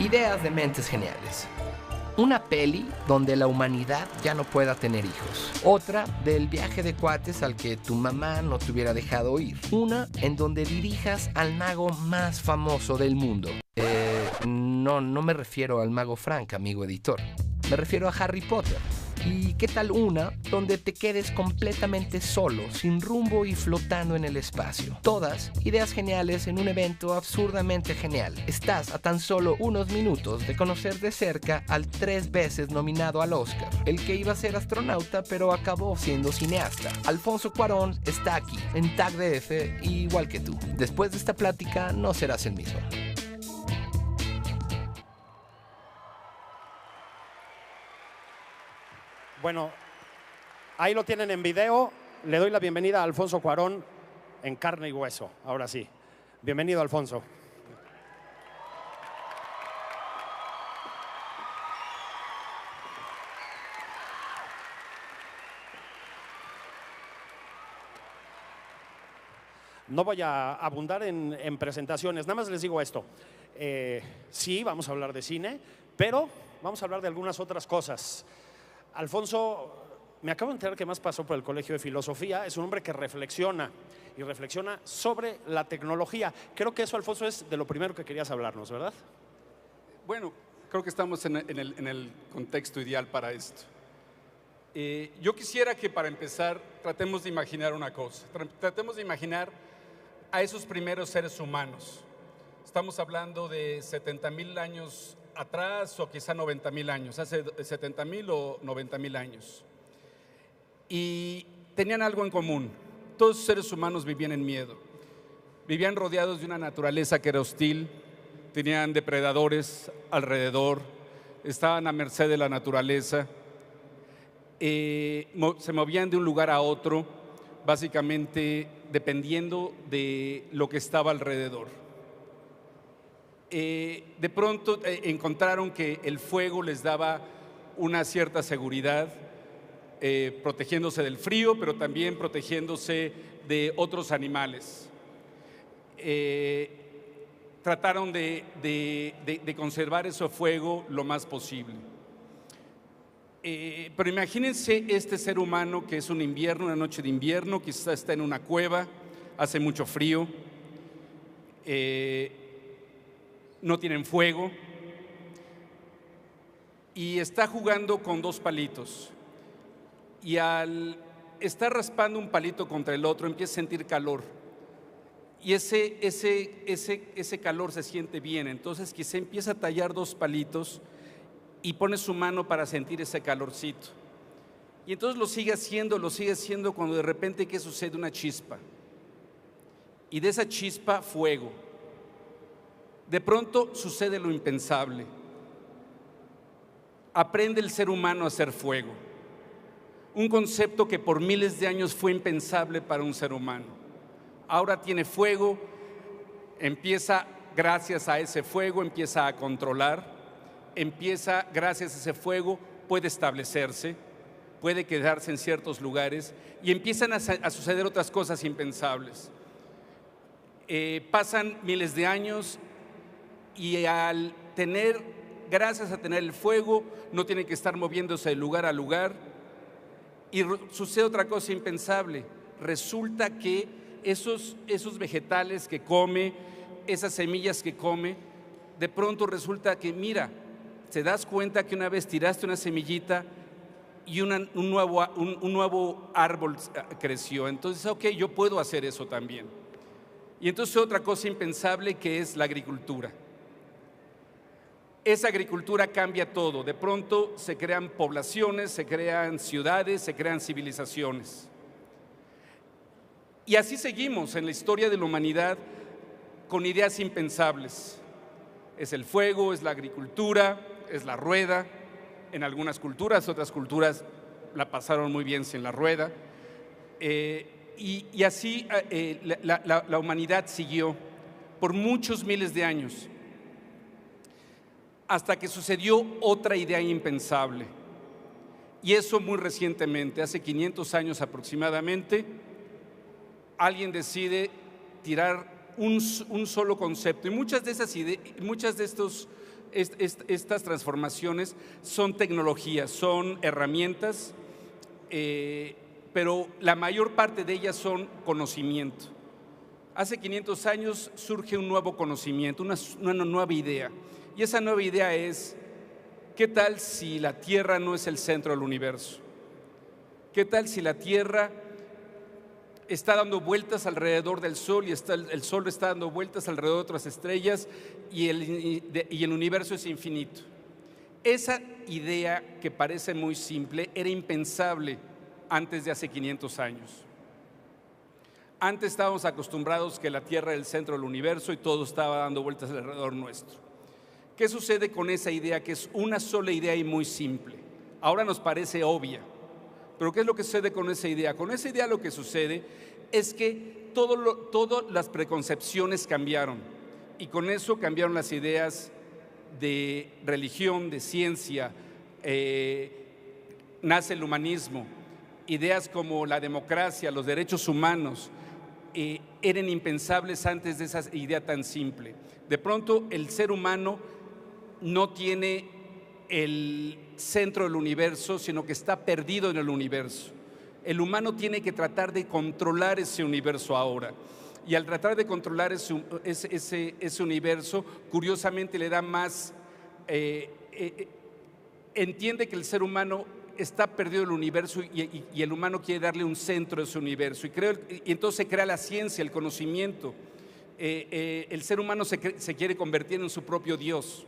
Ideas de mentes geniales. Una peli donde la humanidad ya no pueda tener hijos. Otra del viaje de cuates al que tu mamá no te hubiera dejado ir. Una en donde dirijas al mago más famoso del mundo. No me refiero al mago Frank, amigo editor. Me refiero a Harry Potter. ¿Y qué tal una donde te quedes completamente solo, sin rumbo y flotando en el espacio? Todas ideas geniales en un evento absurdamente genial. Estás a tan solo unos minutos de conocer de cerca al 3 veces nominado al Oscar, el que iba a ser astronauta pero acabó siendo cineasta. Alfonso Cuarón está aquí, en Tag DF, igual que tú. Después de esta plática no serás el mismo. Bueno, ahí lo tienen en video. Le doy la bienvenida a Alfonso Cuarón en carne y hueso. Ahora sí. Bienvenido, Alfonso. No voy a abundar en presentaciones. Nada más les digo esto. Sí, vamos a hablar de cine, pero vamos a hablar de algunas otras cosas. Alfonso, me acabo de enterar que más pasó por el Colegio de Filosofía. Es un hombre que reflexiona y reflexiona sobre la tecnología. Creo que eso, Alfonso, es de lo primero que querías hablarnos, ¿verdad? Bueno, creo que estamos en el contexto ideal para esto. Yo quisiera que para empezar tratemos de imaginar una cosa. Tratemos de imaginar a esos primeros seres humanos. Estamos hablando de 70,000 años atrás o quizá 90,000 años, hace 70,000 o 90,000 años. Y tenían algo en común. Todos los seres humanos vivían en miedo. Vivían rodeados de una naturaleza que era hostil, tenían depredadores alrededor, estaban a merced de la naturaleza, se movían de un lugar a otro, básicamente dependiendo de lo que estaba alrededor. De pronto encontraron que el fuego les daba una cierta seguridad, protegiéndose del frío, pero también protegiéndose de otros animales. Trataron de conservar ese fuego lo más posible. Pero imagínense este ser humano que es un invierno, una noche de invierno, quizás está en una cueva, hace mucho frío, no tienen fuego y está jugando con dos palitos. Y al estar raspando un palito contra el otro empieza a sentir calor. Y ese calor se siente bien, entonces quizá empieza a tallar dos palitos y pone su mano para sentir ese calorcito. Y entonces lo sigue haciendo cuando de repente, ¿qué sucede? Una chispa. Y de esa chispa, fuego. De pronto sucede lo impensable. Aprende el ser humano a hacer fuego. Un concepto que por miles de años fue impensable para un ser humano. Ahora tiene fuego, empieza, gracias a ese fuego, empieza a controlar, empieza, gracias a ese fuego, puede establecerse, puede quedarse en ciertos lugares y empiezan a suceder otras cosas impensables. Pasan miles de años y gracias a tener el fuego, no tiene que estar moviéndose de lugar a lugar y sucede otra cosa impensable. Resulta que esos vegetales que come, esas semillas que come, de pronto resulta que, mira, te das cuenta que una vez tiraste una semillita y un nuevo árbol creció. Entonces, ok, yo puedo hacer eso también. Y entonces otra cosa impensable que es la agricultura. Esa agricultura cambia todo. De pronto se crean poblaciones, se crean ciudades, se crean civilizaciones. Y así seguimos en la historia de la humanidad con ideas impensables. Es el fuego, es la agricultura, es la rueda. En algunas culturas, otras culturas la pasaron muy bien sin la rueda. Y así la humanidad siguió por muchos miles de años, hasta que sucedió otra idea impensable. Y eso muy recientemente, hace 500 años aproximadamente, alguien decide tirar un solo concepto. Y muchas de estos estas transformaciones son tecnologías, son herramientas, pero la mayor parte de ellas son conocimiento. Hace 500 años surge un nuevo conocimiento, una nueva idea. Y esa nueva idea es, ¿qué tal si la Tierra no es el centro del universo? ¿Qué tal si la Tierra está dando vueltas alrededor del Sol y el Sol está dando vueltas alrededor de otras estrellas y el universo es infinito? Esa idea, que parece muy simple, era impensable antes de hace 500 años. Antes estábamos acostumbrados que la Tierra era el centro del universo y todo estaba dando vueltas alrededor nuestro. ¿Qué sucede con esa idea, que es una sola idea y muy simple? Ahora nos parece obvia, pero ¿qué es lo que sucede con esa idea? Con esa idea lo que sucede es que todas las preconcepciones cambiaron, y con eso cambiaron las ideas de religión, de ciencia, nace el humanismo. Ideas como la democracia, los derechos humanos, eran impensables antes de esa idea tan simple. De pronto el ser humano no tiene el centro del universo, sino que está perdido en el universo. El humano tiene que tratar de controlar ese universo ahora. Y al tratar de controlar ese universo, curiosamente le da más, entiende que el ser humano está perdido en el universo y el humano quiere darle un centro a ese universo. Y entonces se crea la ciencia, el conocimiento. El ser humano se quiere convertir en su propio Dios.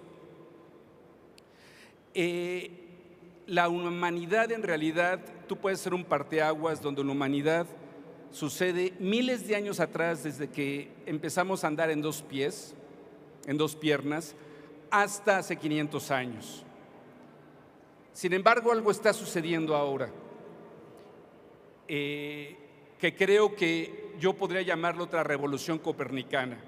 La humanidad, en realidad, tú puedes ser un parteaguas donde la humanidad sucede miles de años atrás, desde que empezamos a andar en dos pies, en dos piernas, hasta hace 500 años. Sin embargo, algo está sucediendo ahora, que creo que yo podría llamarlo otra revolución copernicana.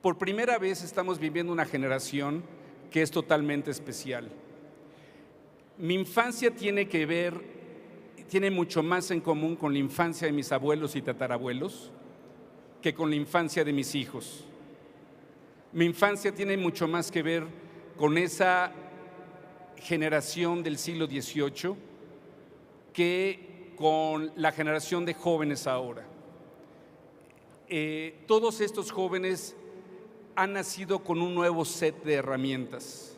Por primera vez estamos viviendo una generación que es totalmente especial. Mi infancia tiene mucho más en común con la infancia de mis abuelos y tatarabuelos que con la infancia de mis hijos. Mi infancia tiene mucho más que ver con esa generación del siglo XVIII que con la generación de jóvenes ahora. Todos estos jóvenes han nacido con un nuevo set de herramientas.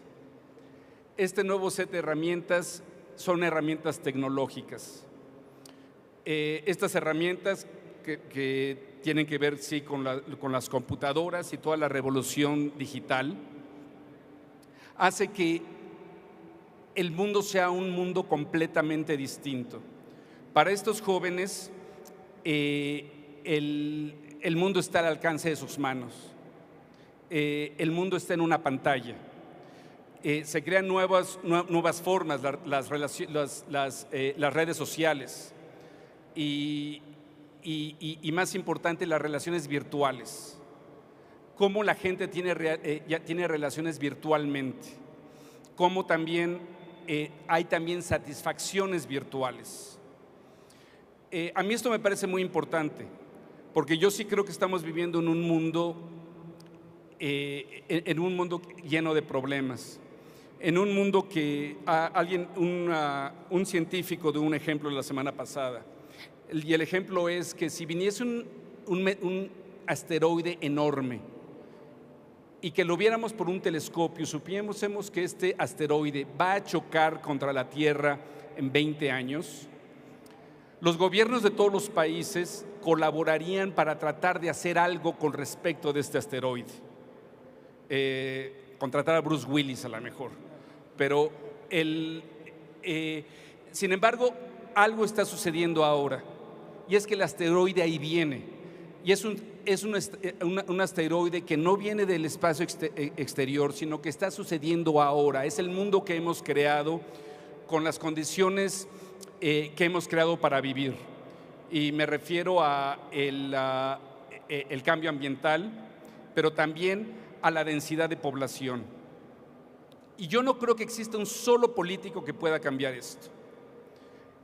Este nuevo set de herramientas son herramientas tecnológicas. Estas herramientas que tienen que ver, sí, con las computadoras y toda la revolución digital, hace que el mundo sea un mundo completamente distinto. Para estos jóvenes, el mundo está al alcance de sus manos. El mundo está en una pantalla. Se crean nuevas formas, las redes sociales y más importante, las relaciones virtuales. Cómo la gente ya tiene relaciones virtualmente, cómo también hay también satisfacciones virtuales. A mí esto me parece muy importante, porque yo sí creo que estamos viviendo en un mundo lleno de problemas, en un mundo que un científico dio un ejemplo la semana pasada, y el ejemplo es que si viniese un asteroide enorme y que lo viéramos por un telescopio, supiésemos que este asteroide va a chocar contra la Tierra en 20 años, los gobiernos de todos los países colaborarían para tratar de hacer algo con respecto de este asteroide. Contratar a Bruce Willis a lo mejor, pero sin embargo, algo está sucediendo ahora, y es que el asteroide ahí viene, y es un asteroide que no viene del espacio exterior, sino que está sucediendo ahora. Es el mundo que hemos creado con las condiciones que hemos creado para vivir, y me refiero a el cambio ambiental, pero también a la densidad de población. Y yo no creo que exista un solo político que pueda cambiar esto,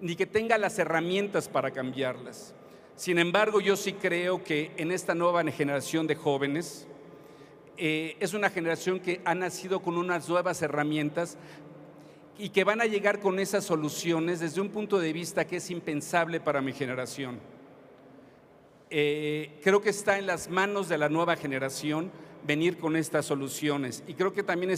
ni que tenga las herramientas para cambiarlas. Sin embargo, yo sí creo que en esta nueva generación de jóvenes es una generación que ha nacido con unas nuevas herramientas y que van a llegar con esas soluciones desde un punto de vista que es impensable para mi generación. Creo que está en las manos de la nueva generación venir con estas soluciones, y creo que también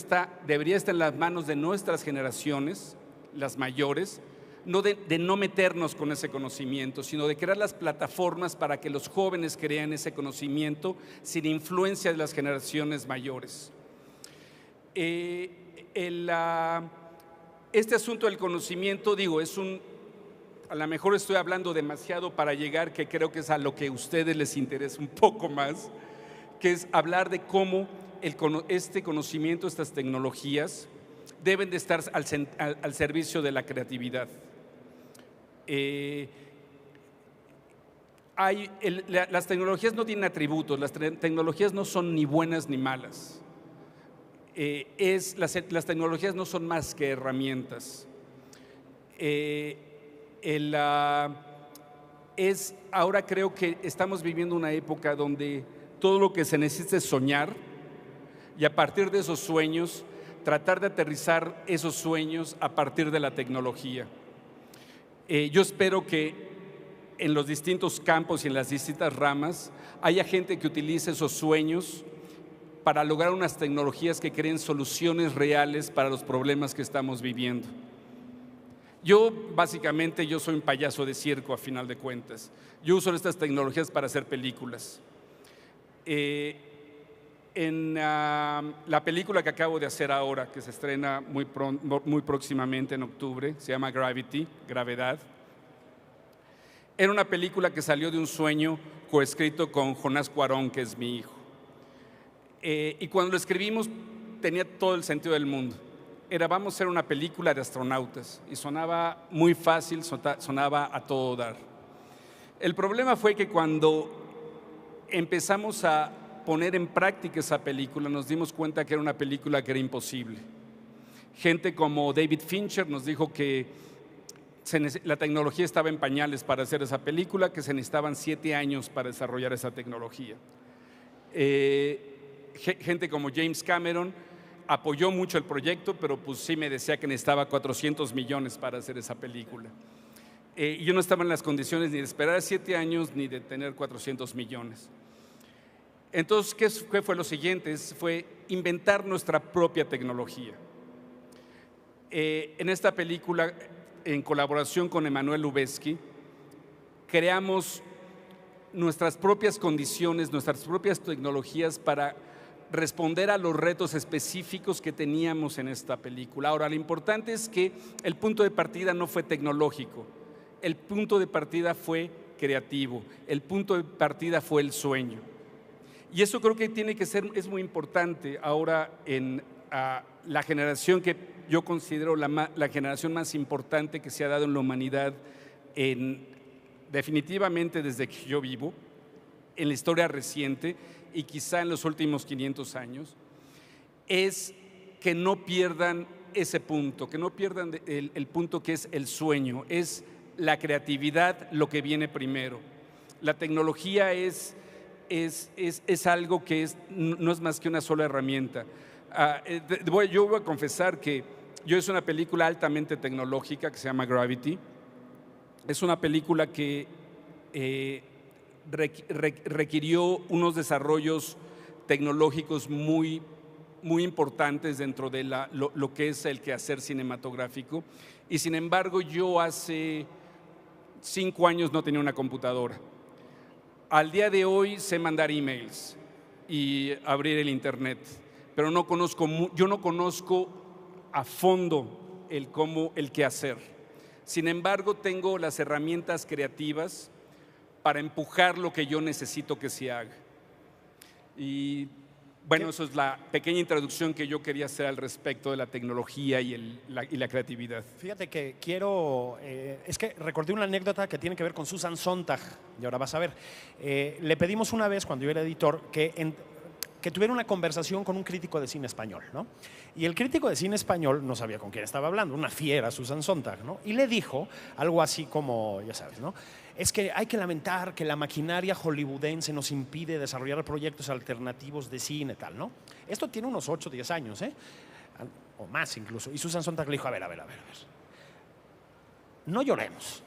debería estar en las manos de nuestras generaciones, las mayores, de no meternos con ese conocimiento, sino de crear las plataformas para que los jóvenes crean ese conocimiento sin influencia de las generaciones mayores. Este asunto del conocimiento, a lo mejor estoy hablando demasiado para llegar, que creo que es a lo que a ustedes les interesa un poco más, que es hablar de cómo este conocimiento, estas tecnologías, deben de estar al servicio de la creatividad. Las tecnologías no tienen atributos, las tecnologías no son ni buenas ni malas. Las tecnologías no son más que herramientas. Ahora creo que estamos viviendo una época donde todo lo que se necesita es soñar, y a partir de esos sueños tratar de aterrizar esos sueños a partir de la tecnología. Yo espero que en los distintos campos y en las distintas ramas haya gente que utilice esos sueños para lograr unas tecnologías que creen soluciones reales para los problemas que estamos viviendo. Básicamente, yo soy un payaso de circo a final de cuentas. Yo uso estas tecnologías para hacer películas. En la película que acabo de hacer ahora, que se estrena muy próximamente en octubre, se llama Gravity, Gravedad. Era una película que salió de un sueño coescrito con Jonás Cuarón, que es mi hijo. Y cuando lo escribimos tenía todo el sentido del mundo. Vamos a hacer una película de astronautas, y sonaba muy fácil, sonaba a todo dar. El problema fue que cuando empezamos a poner en práctica esa película, nos dimos cuenta que era una película que era imposible. Gente como David Fincher nos dijo que la tecnología estaba en pañales para hacer esa película, que se necesitaban 7 años para desarrollar esa tecnología. Gente como James Cameron apoyó mucho el proyecto, pero pues sí me decía que necesitaba 400 millones para hacer esa película. Y yo no estaba en las condiciones ni de esperar 7 años ni de tener 400 millones. Entonces, ¿qué fue lo siguiente? Fue inventar nuestra propia tecnología. En esta película, en colaboración con Emmanuel Lubezki, creamos nuestras propias condiciones, nuestras propias tecnologías para responder a los retos específicos que teníamos en esta película. Ahora, lo importante es que el punto de partida no fue tecnológico, el punto de partida fue creativo, el punto de partida fue el sueño. Y eso creo que es muy importante ahora en la generación que yo considero la generación más importante que se ha dado en la humanidad, definitivamente desde que yo vivo, en la historia reciente y quizá en los últimos 500 años, es que no pierdan ese punto, que no pierdan el punto que es el sueño, es la creatividad lo que viene primero. La tecnología es algo que no es más que una sola herramienta. Yo voy a confesar que yo hice una película altamente tecnológica que se llama Gravity. Es una película que requirió unos desarrollos tecnológicos muy importantes dentro de lo que es el quehacer cinematográfico, y sin embargo yo hace 5 años no tenía una computadora. Al día de hoy sé mandar emails y abrir el internet, pero yo no conozco a fondo el qué hacer. Sin embargo, tengo las herramientas creativas para empujar lo que yo necesito que se haga. Y bueno, eso es la pequeña introducción que yo quería hacer al respecto de la tecnología y la creatividad. Fíjate que es que recordé una anécdota que tiene que ver con Susan Sontag, y ahora vas a ver. Le pedimos una vez, cuando yo era editor, que que tuviera una conversación con un crítico de cine español, ¿no? Y el crítico de cine español no sabía con quién estaba hablando, una fiera, Susan Sontag, ¿no? Y le dijo algo así como, ya sabes, ¿no? Es que hay que lamentar que la maquinaria hollywoodense nos impide desarrollar proyectos alternativos de cine, tal, ¿no? Esto tiene unos 8 o 10 años, ¿eh? O más incluso. Y Susan Sontag le dijo, a ver. No lloremos.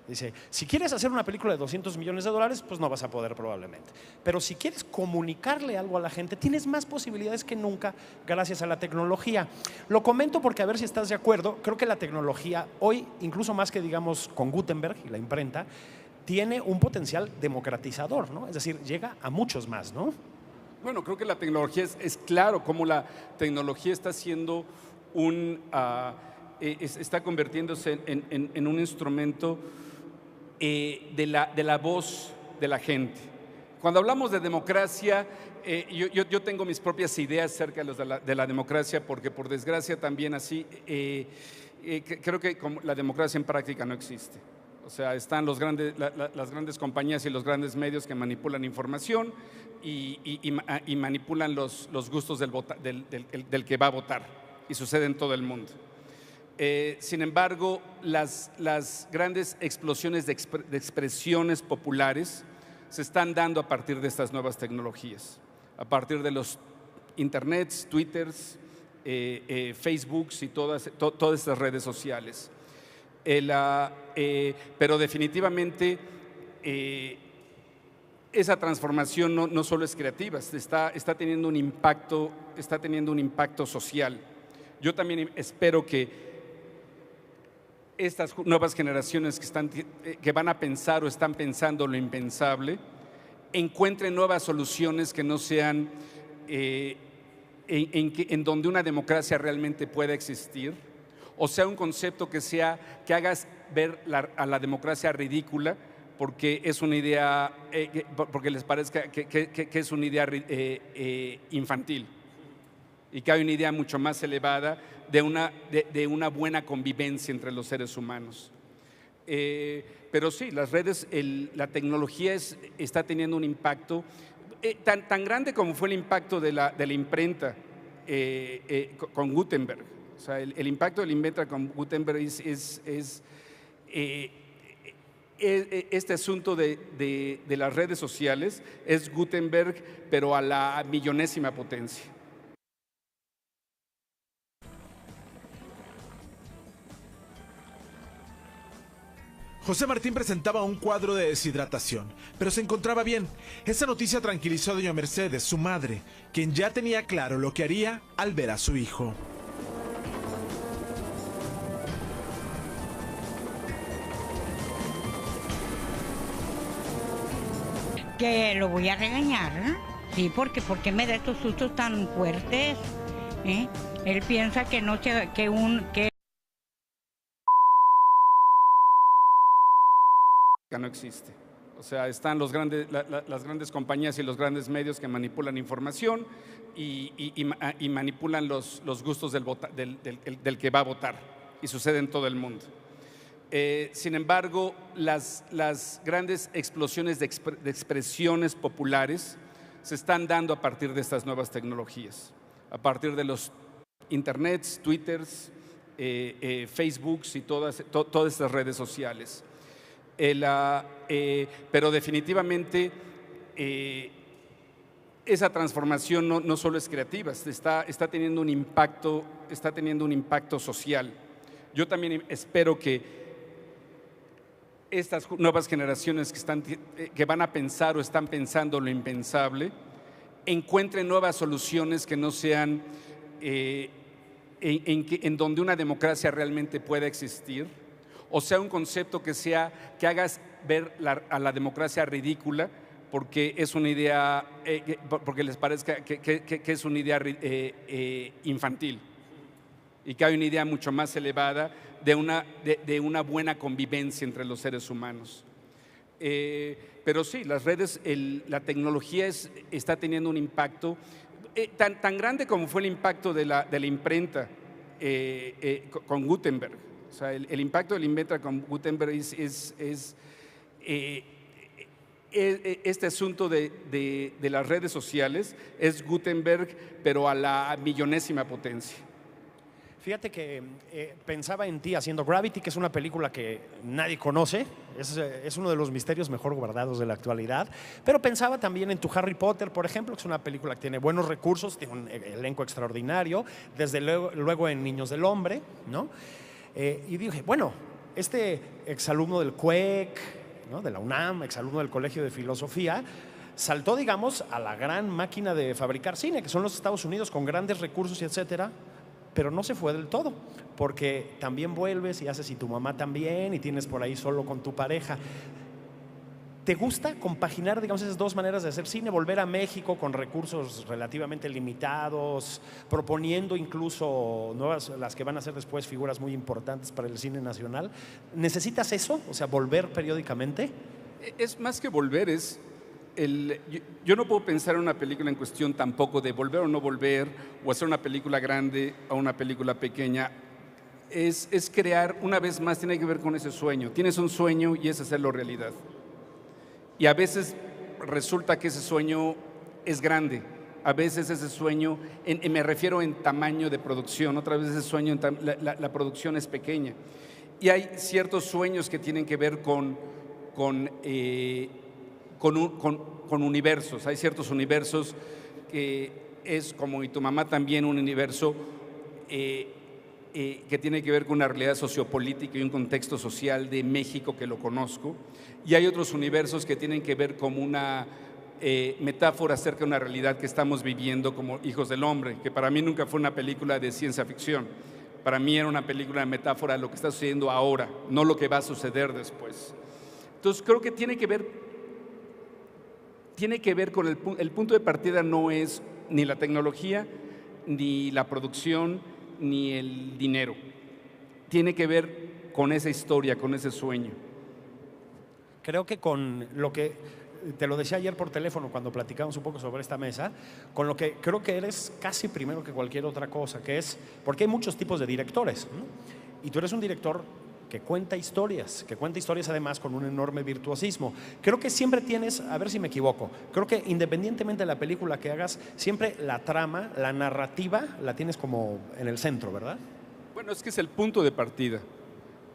Dice, si quieres hacer una película de $200 millones, pues no vas a poder probablemente. Pero si quieres comunicarle algo a la gente, tienes más posibilidades que nunca gracias a la tecnología. Lo comento porque a ver si estás de acuerdo. Creo que la tecnología hoy, incluso más que digamos con Gutenberg y la imprenta, tiene un potencial democratizador, ¿no? Es decir, llega a muchos más, ¿no? Bueno, creo que la tecnología es claro cómo la tecnología está siendo está convirtiéndose en un instrumento de la voz de la gente. Cuando hablamos de democracia, yo tengo mis propias ideas acerca de la democracia, porque por desgracia también así, creo que la democracia en práctica no existe. O sea, están las grandes compañías y los grandes medios que manipulan información y manipulan los gustos del que va a votar, y sucede en todo el mundo. Sin embargo, las grandes explosiones de expresiones populares se están dando a partir de estas nuevas tecnologías, a partir de los internets, twitters, facebooks y todas estas redes sociales. Pero definitivamente esa transformación no solo es creativa, está teniendo un impacto social. Yo también espero que estas nuevas generaciones que van a pensar o están pensando lo impensable, encuentren nuevas soluciones que no sean en donde una democracia realmente pueda existir, o sea un concepto que hagas ver a la democracia ridícula porque es una idea, porque les parezca que es una idea infantil, y que hay una idea mucho más elevada de una buena convivencia entre los seres humanos. Pero sí, las redes, la tecnología está teniendo un impacto tan grande como fue el impacto de la imprenta con Gutenberg. O sea, el impacto de la imprenta con Gutenberg es este asunto de las redes sociales, es Gutenberg, pero a la millonésima potencia. José Martín presentaba un cuadro de deshidratación, pero se encontraba bien. Esa noticia tranquilizó a doña Mercedes, su madre, quien ya tenía claro lo que haría al ver a su hijo. Que lo voy a regañar, ¿eh? Sí, porque me da estos sustos tan fuertes, ¿eh? Él piensa que no no existe. O sea, están las grandes compañías y los grandes medios que manipulan información y manipulan los gustos del que va a votar, y sucede en todo el mundo. Sin embargo, las grandes explosiones de expresiones populares se están dando a partir de estas nuevas tecnologías, a partir de los internets, twitters, facebooks y todas estas redes sociales. Pero definitivamente esa transformación no solo es creativa, está teniendo un impacto social. Yo también espero que estas nuevas generaciones que van a pensar o están pensando lo impensable, encuentren nuevas soluciones que no sean en donde una democracia realmente pueda existir, o sea un concepto que hagas ver a la democracia ridícula porque es una idea, porque les parezca que es una idea infantil, y que hay una idea mucho más elevada de una buena convivencia entre los seres humanos. Pero sí, las redes, la tecnología está teniendo un impacto tan grande como fue el impacto de la imprenta con Gutenberg. O sea, el impacto de la imprenta con Gutenberg este asunto de las redes sociales es Gutenberg, pero a la millonésima potencia. Fíjate que pensaba en ti haciendo Gravity, que es una película que nadie conoce, es uno de los misterios mejor guardados de la actualidad, pero pensaba también en tu Harry Potter, por ejemplo, que es una película que tiene buenos recursos, tiene un elenco extraordinario, desde luego en Niños del Hombre, ¿no? Y dije, bueno, este exalumno del CUEC, ¿no?, de la UNAM, exalumno del Colegio de Filosofía, saltó, digamos, a la gran máquina de fabricar cine, que son los Estados Unidos, con grandes recursos y etcétera, pero no se fue del todo, porque también vuelves y haces y tu mamá también, y tienes por ahí Solo con tu pareja. ¿Te gusta compaginar, digamos, esas dos maneras de hacer cine? Volver a México con recursos relativamente limitados, proponiendo incluso nuevas, las que van a ser después figuras muy importantes para el cine nacional. ¿Necesitas eso? O sea, volver periódicamente. Es más que volver, yo no puedo pensar en una película en cuestión tampoco de volver o no volver, o hacer una película grande o una película pequeña. Es crear, una vez más, tiene que ver con ese sueño. Tienes un sueño y es hacerlo realidad. Y a veces resulta que ese sueño es grande. A veces ese sueño, me refiero en tamaño de producción, otras veces ese sueño, la producción es pequeña. Y hay ciertos sueños que tienen que ver con universos. Hay ciertos universos que es como Y tu mamá también, un universo que tiene que ver con una realidad sociopolítica y un contexto social de México que lo conozco. Y hay otros universos que tienen que ver como una metáfora acerca de una realidad que estamos viviendo como Hijos del Hombre, que para mí nunca fue una película de ciencia ficción. Para mí era una película de metáfora de lo que está sucediendo ahora, no lo que va a suceder después. Entonces creo que tiene que ver con el punto de partida, no es ni la tecnología, ni la producción, ni el dinero. Tiene que ver con esa historia, con ese sueño. Creo que con lo que, te lo decía ayer por teléfono cuando platicamos un poco sobre esta mesa, con lo que creo que eres casi primero que cualquier otra cosa, que es, porque hay muchos tipos de directores, ¿no? Y tú eres un director que cuenta historias además con un enorme virtuosismo. Creo que siempre tienes, a ver si me equivoco, creo que independientemente de la película que hagas, siempre la trama, la narrativa, la tienes como en el centro, ¿verdad? Bueno, es que es el punto de partida.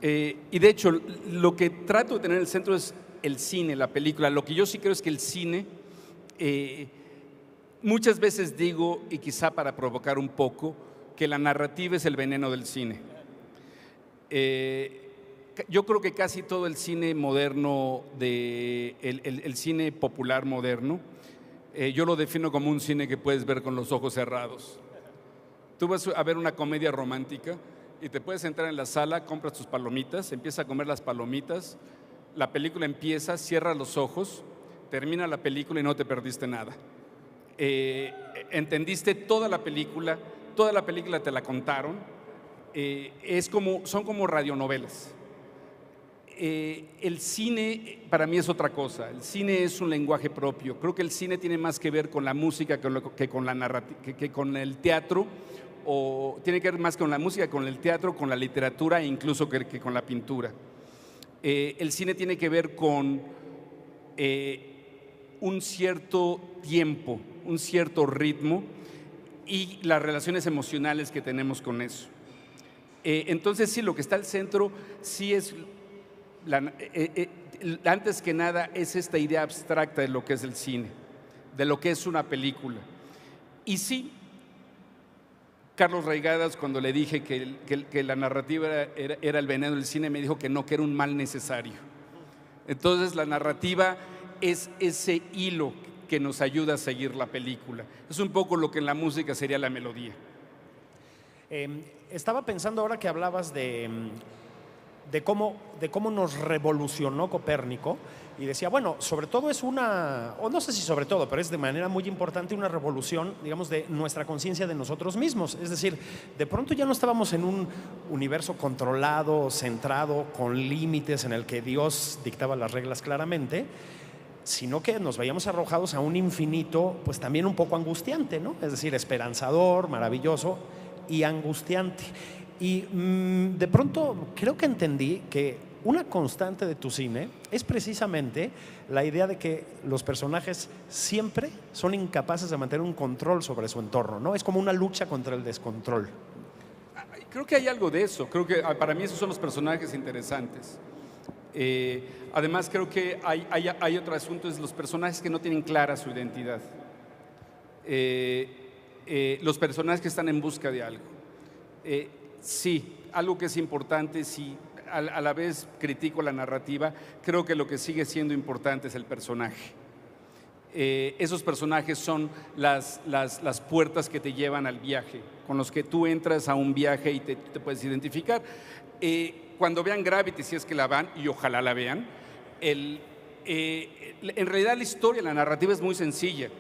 Y de hecho, lo que trato de tener en el centro es el cine, la película. Lo que yo sí creo es que el cine, muchas veces digo, y quizá para provocar un poco, que la narrativa es el veneno del cine. Yo creo que casi todo el cine moderno, el cine popular moderno, yo lo defino como un cine que puedes ver con los ojos cerrados. Tú vas a ver una comedia romántica y te puedes entrar en la sala, compras tus palomitas, empiezas a comer las palomitas, la película empieza, cierras los ojos, termina la película y no te perdiste nada. Entendiste toda la película te la contaron. Son como radionovelas. El cine para mí es otra cosa. El cine es un lenguaje propio. Creo que el cine tiene más que ver con la música que con la narrativa, que con el teatro, o tiene que ver más con la música, con el teatro, con la literatura e incluso que con la pintura. El cine tiene que ver con un cierto tiempo, un cierto ritmo y las relaciones emocionales que tenemos con eso. Entonces sí, lo que está al centro sí es, antes que nada, es esta idea abstracta de lo que es el cine, de lo que es una película. Y sí, Carlos Reigadas, cuando le dije que la narrativa era el veneno del cine, me dijo que no, que era un mal necesario. Entonces la narrativa es ese hilo que nos ayuda a seguir la película. Es un poco lo que en la música sería la melodía. Estaba pensando ahora que hablabas de cómo nos revolucionó Copérnico, y decía, bueno, sobre todo es o no sé si sobre todo, pero es de manera muy importante una revolución, digamos, de nuestra conciencia de nosotros mismos. Es decir, de pronto ya no estábamos en un universo controlado, centrado, con límites en el que Dios dictaba las reglas claramente, sino que nos veíamos arrojados a un infinito, pues también un poco angustiante, ¿no? Es decir, esperanzador, maravilloso y angustiante. Y de pronto creo que entendí que una constante de tu cine es precisamente la idea de que los personajes siempre son incapaces de mantener un control sobre su entorno, ¿no? Es como una lucha contra el descontrol. Creo que hay algo de eso. Creo que para mí esos son los personajes interesantes. Además, creo que hay otro asunto, es los personajes que no tienen clara su identidad. Los personajes que están en busca de algo. Sí, algo que es importante, sí, a la vez critico la narrativa, creo que lo que sigue siendo importante es el personaje. Esos personajes son las puertas que te llevan al viaje, con los que tú entras a un viaje y te puedes identificar. Cuando vean Gravity, si es que la van, y ojalá la vean, en realidad la historia, la narrativa es muy sencilla.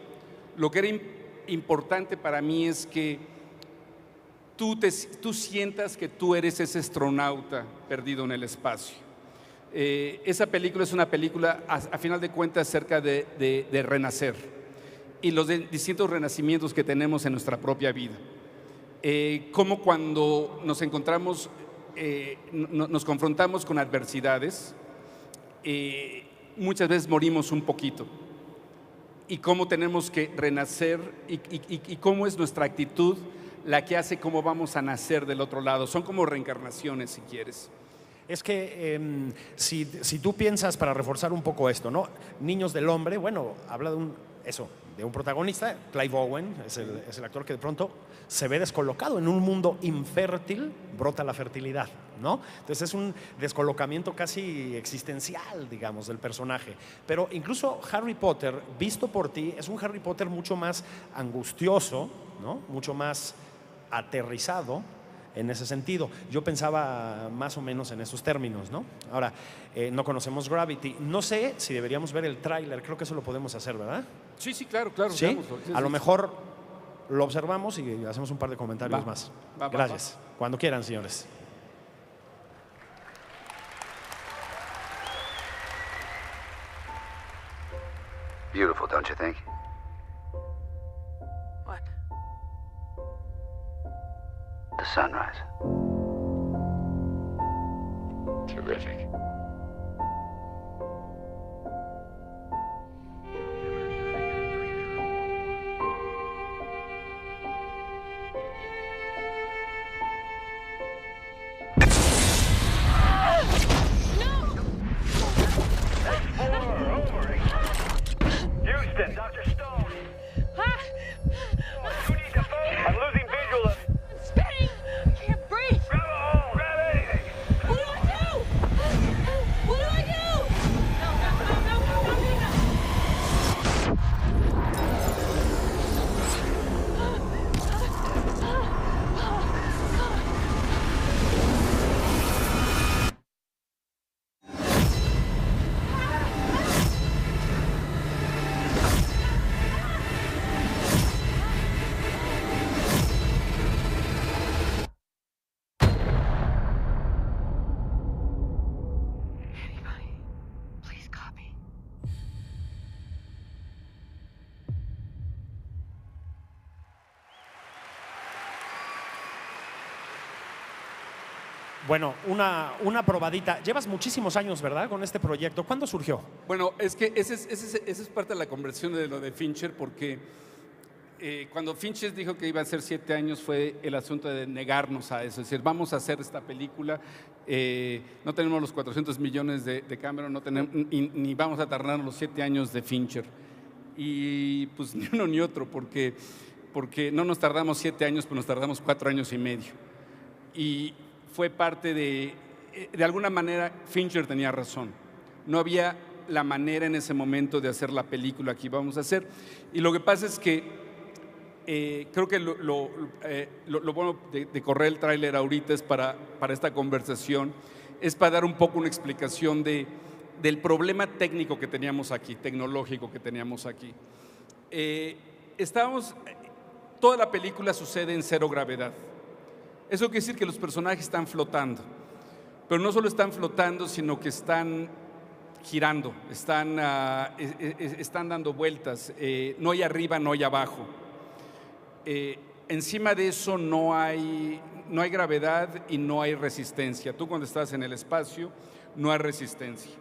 Lo que era importante para mí es que tú sientas que tú eres ese astronauta perdido en el espacio. Esa película es una película, a final de cuentas, acerca de renacer y los distintos renacimientos que tenemos en nuestra propia vida. Como cuando nos encontramos, nos confrontamos con adversidades, muchas veces morimos un poquito. Y cómo tenemos que renacer y cómo es nuestra actitud la que hace cómo vamos a nacer del otro lado. Son como reencarnaciones, si quieres. Es que si tú piensas, para reforzar un poco esto, ¿no? Niños del Hombre, bueno, habla de un protagonista, Clive Owen, es el actor que de pronto se ve descolocado. En un mundo infértil brota la fertilidad, ¿no? Entonces es un descolocamiento casi existencial, digamos, del personaje. Pero incluso Harry Potter, visto por ti, es un Harry Potter mucho más angustioso, ¿no? Mucho más aterrizado en ese sentido. Yo pensaba más o menos en esos términos, ¿no? Ahora, no conocemos Gravity. No sé si deberíamos ver el tráiler. Creo que eso lo podemos hacer, ¿verdad? Sí, claro. ¿Sí? Veámoslo. A lo mejor lo observamos y hacemos un par de comentarios más. Gracias. Cuando quieran, señores. Beautiful, don't you think? What? The sunrise. Terrific. Houston, Dr. Stone. You need to phone. I'm losing visual of it. I'm spinning. I can't breathe. Grab a hole. Grab anything. What do I do? What do I do? Anybody, please copy. Bueno, una probadita. Llevas muchísimos años, ¿verdad?, con este proyecto. ¿Cuándo surgió? Bueno, es que esa es parte de la conversión de lo de Fincher, porque cuando Fincher dijo que iba a ser 7 años fue el asunto de negarnos a eso. Es decir, vamos a hacer esta película, no tenemos los 400 millones de Cameron, no tenemos, ni vamos a tardarnos los 7 años de Fincher. Y pues ni uno ni otro, porque no nos tardamos 7 años, pero nos tardamos 4 años y medio. Y fue parte de alguna manera, Fincher tenía razón. No había la manera en ese momento de hacer la película que íbamos a hacer. Y lo que pasa es que creo que lo bueno de correr el tráiler ahorita es para esta conversación, es para dar un poco una explicación del problema técnico que teníamos aquí, tecnológico que teníamos aquí. Toda la película sucede en 0 gravedad. Eso quiere decir que los personajes están flotando, pero no solo están flotando, sino que están girando, están dando vueltas, no hay arriba, no hay abajo. Encima de eso no hay gravedad y no hay resistencia. Tú cuando estás en el espacio no hay resistencia.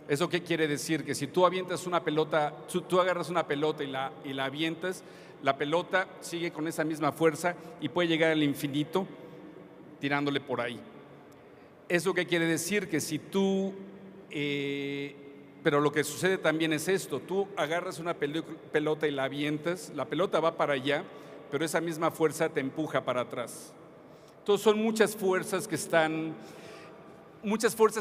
¿Eso qué quiere decir? Que si tú avientas una pelota, tú agarras una pelota y la avientas, la pelota sigue con esa misma fuerza y puede llegar al infinito tirándole por ahí. ¿Eso qué quiere decir? Que si tú... pero lo que sucede también es esto, tú agarras una pelota y la avientas, la pelota va para allá, pero esa misma fuerza te empuja para atrás. Entonces son muchas fuerzas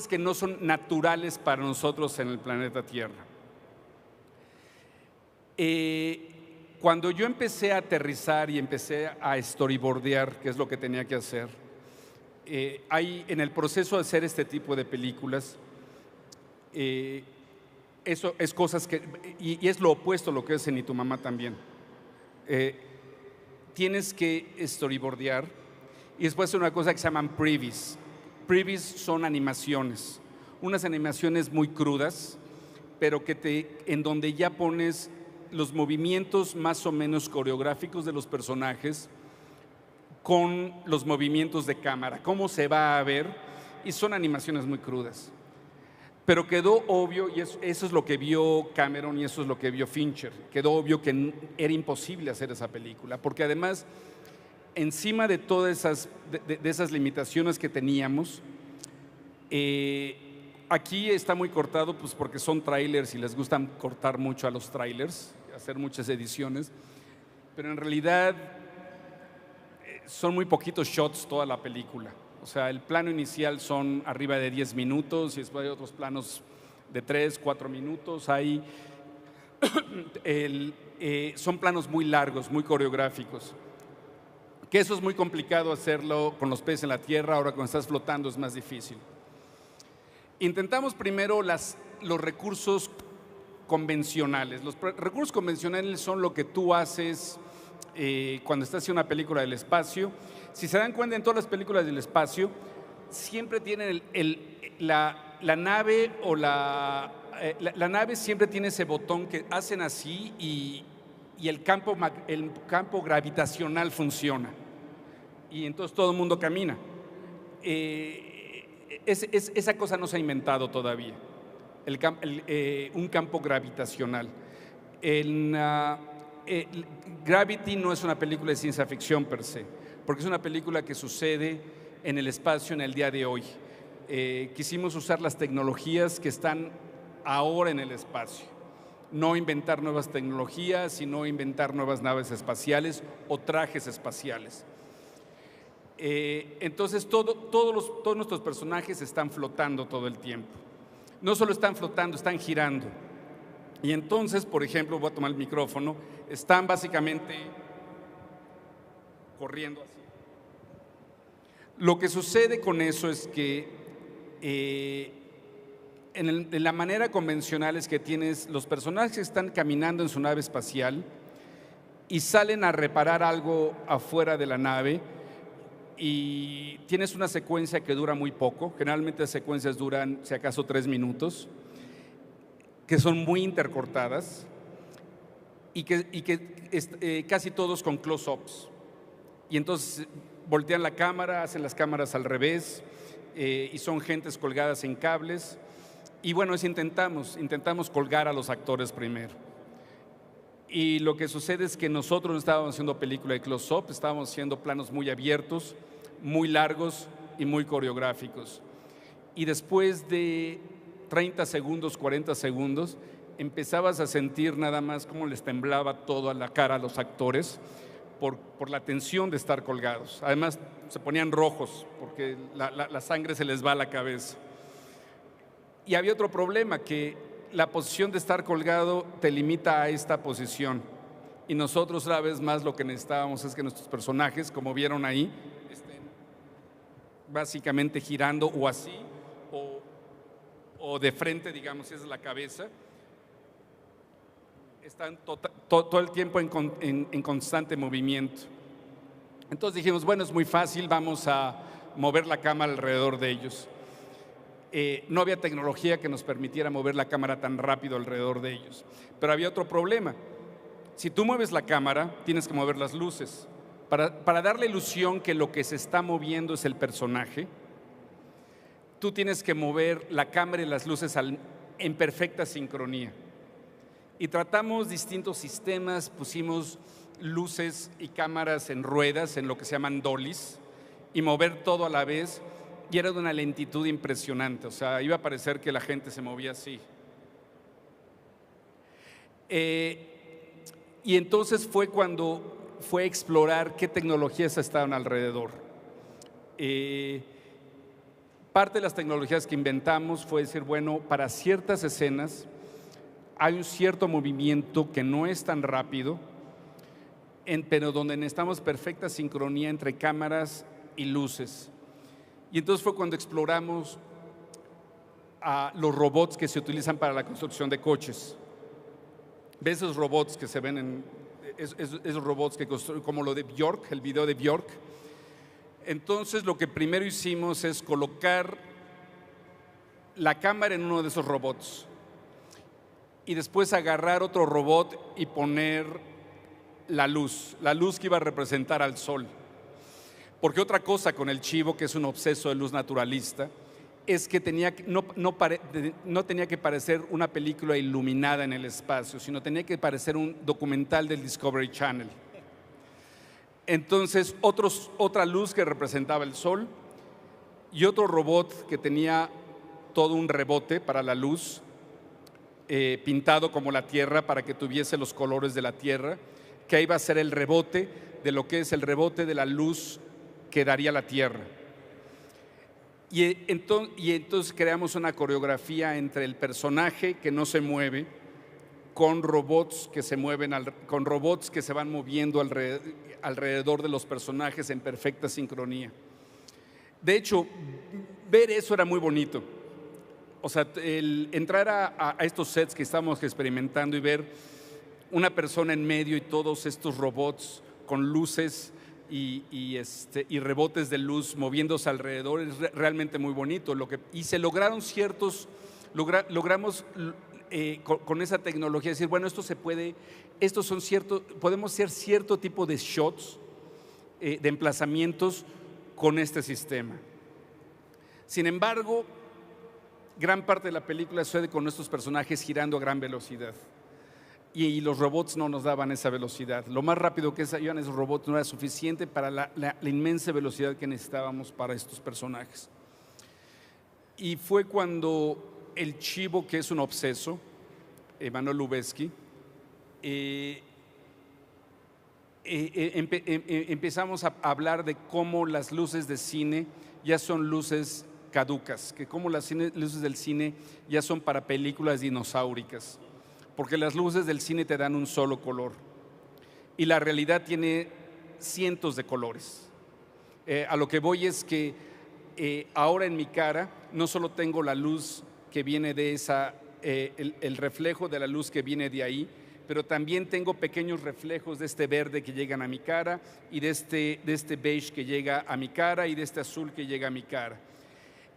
que no son naturales para nosotros en el planeta Tierra. Cuando yo empecé a aterrizar y empecé a storyboardear, que es lo que tenía que hacer, en el proceso de hacer este tipo de películas, eso es cosas que, y es lo opuesto a lo que es en Y tu mamá también. Tienes que storyboardear y después una cosa que se llaman previews. Previews son animaciones, unas animaciones muy crudas, pero en donde ya pones los movimientos más o menos coreográficos de los personajes con los movimientos de cámara, cómo se va a ver, y son animaciones muy crudas. Pero quedó obvio, y eso es lo que vio Cameron y eso es lo que vio Fincher, quedó obvio que era imposible hacer esa película, porque además, encima de todas esas limitaciones que teníamos, aquí está muy cortado, pues porque son trailers y les gustan cortar mucho a los trailers, hacer muchas ediciones, pero en realidad son muy poquitos shots toda la película. O sea, el plano inicial son arriba de 10 minutos y después hay otros planos de 3, 4 minutos. Son planos muy largos, muy coreográficos. Que eso es muy complicado hacerlo con los pies en la tierra, ahora cuando estás flotando es más difícil. Intentamos primero los recursos convencionales. Los recursos convencionales son lo que tú haces cuando estás haciendo una película del espacio. Si se dan cuenta, en todas las películas del espacio siempre tienen la nave o la nave siempre tiene ese botón que hacen así y el campo gravitacional funciona y entonces todo el mundo camina. Esa cosa no se ha inventado todavía, un campo gravitacional. Gravity no es una película de ciencia ficción per se, porque es una película que sucede en el espacio en el día de hoy. Quisimos usar las tecnologías que están ahora en el espacio, no inventar nuevas tecnologías, sino inventar nuevas naves espaciales o trajes espaciales. Entonces todos nuestros personajes están flotando todo el tiempo. No solo están flotando, están girando. Y entonces, por ejemplo, voy a tomar el micrófono, están básicamente corriendo así. Lo que sucede con eso es que en la manera convencional es que tienes los personajes que están caminando en su nave espacial y salen a reparar algo afuera de la nave y tienes una secuencia que dura muy poco, generalmente las secuencias duran si acaso 3 minutos, que son muy intercortadas y que casi todos con close-ups. Y entonces voltean la cámara, hacen las cámaras al revés y son gentes colgadas en cables. Y bueno, intentamos colgar a los actores primero. Y lo que sucede es que nosotros no estábamos haciendo película de close-up, estábamos haciendo planos muy abiertos, muy largos y muy coreográficos. Y después de 30 segundos, 40 segundos, empezabas a sentir nada más cómo les temblaba toda la cara a los actores por la tensión de estar colgados. Además, se ponían rojos porque la sangre se les va a la cabeza. Y había otro problema, que la posición de estar colgado te limita a esta posición. Y nosotros, una vez más, lo que necesitábamos es que nuestros personajes, como vieron ahí, estén básicamente girando o así, o de frente, digamos, si es la cabeza. Están todo el tiempo en constante movimiento. Entonces dijimos, bueno, es muy fácil, vamos a mover la cámara alrededor de ellos. No había tecnología que nos permitiera mover la cámara tan rápido alrededor de ellos. Pero había otro problema. Si tú mueves la cámara, tienes que mover las luces. Para dar la ilusión que lo que se está moviendo es el personaje, tú tienes que mover la cámara y las luces en perfecta sincronía. Y tratamos distintos sistemas, pusimos luces y cámaras en ruedas, en lo que se llaman dollies, y mover todo a la vez, y era de una lentitud impresionante, o sea, iba a parecer que la gente se movía así. Y entonces fue cuando fue a explorar qué tecnologías estaban alrededor. Parte de las tecnologías que inventamos fue decir, bueno, para ciertas escenas hay un cierto movimiento que no es tan rápido, pero donde necesitamos perfecta sincronía entre cámaras y luces. Y entonces fue cuando exploramos los robots que se utilizan para la construcción de coches. ¿Ves esos robots que se ven esos robots que construyen, como lo de Bjork, el video de Bjork? Entonces lo que primero hicimos es colocar la cámara en uno de esos robots y después agarrar otro robot y poner la luz que iba a representar al sol. Porque otra cosa con el Chivo, que es un obseso de luz naturalista, es que no tenía que parecer una película iluminada en el espacio, sino tenía que parecer un documental del Discovery Channel. Entonces, otra luz que representaba el sol y otro robot que tenía todo un rebote para la luz, pintado como la Tierra para que tuviese los colores de la Tierra, que ahí va a ser el rebote de lo que es el rebote de la luz que daría la Tierra. Y entonces creamos una coreografía entre el personaje que no se mueve con robots que se mueven, con robots que se van moviendo alrededor de los personajes en perfecta sincronía. De hecho, ver eso era muy bonito. O sea, el entrar a estos sets que estamos experimentando y ver una persona en medio y todos estos robots con luces y rebotes de luz moviéndose alrededor es realmente muy bonito. Y se lograron logramos con esa tecnología decir, bueno, podemos hacer cierto tipo de shots, de emplazamientos con este sistema. Sin embargo, gran parte de la película sucede con estos personajes girando a gran velocidad. Y los robots no nos daban esa velocidad. Lo más rápido que iban esos robots no era suficiente para la inmensa velocidad que necesitábamos para estos personajes. Y fue cuando el Chivo, que es un obseso, Emmanuel Lubezki, empezamos a hablar de cómo las luces de cine ya son luces caducas, que cómo las luces del cine ya son para películas dinosauricas, porque las luces del cine te dan un solo color y la realidad tiene cientos de colores. A lo que voy es que ahora en mi cara no solo tengo la luz que viene de el reflejo de la luz que viene de ahí, pero también tengo pequeños reflejos de este verde que llegan a mi cara y de este beige que llega a mi cara y de este azul que llega a mi cara.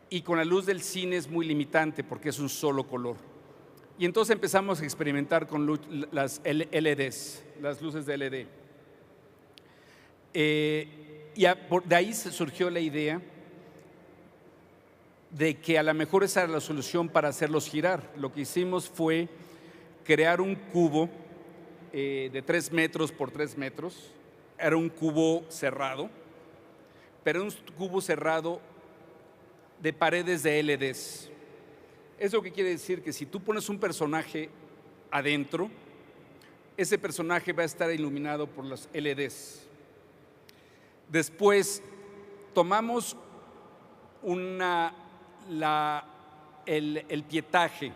Y con la luz del cine es muy limitante porque es un solo color. Y entonces empezamos a experimentar con las LEDs, las luces de LED. De ahí se surgió la idea de que a lo mejor esa era la solución para hacerlos girar. Lo que hicimos fue crear un cubo de 3 metros por 3 metros. Era un cubo cerrado, pero un cubo cerrado de paredes de LEDs. ¿Eso qué quiere decir? Que si tú pones un personaje adentro, ese personaje va a estar iluminado por las LEDs. Después tomamos el pietaje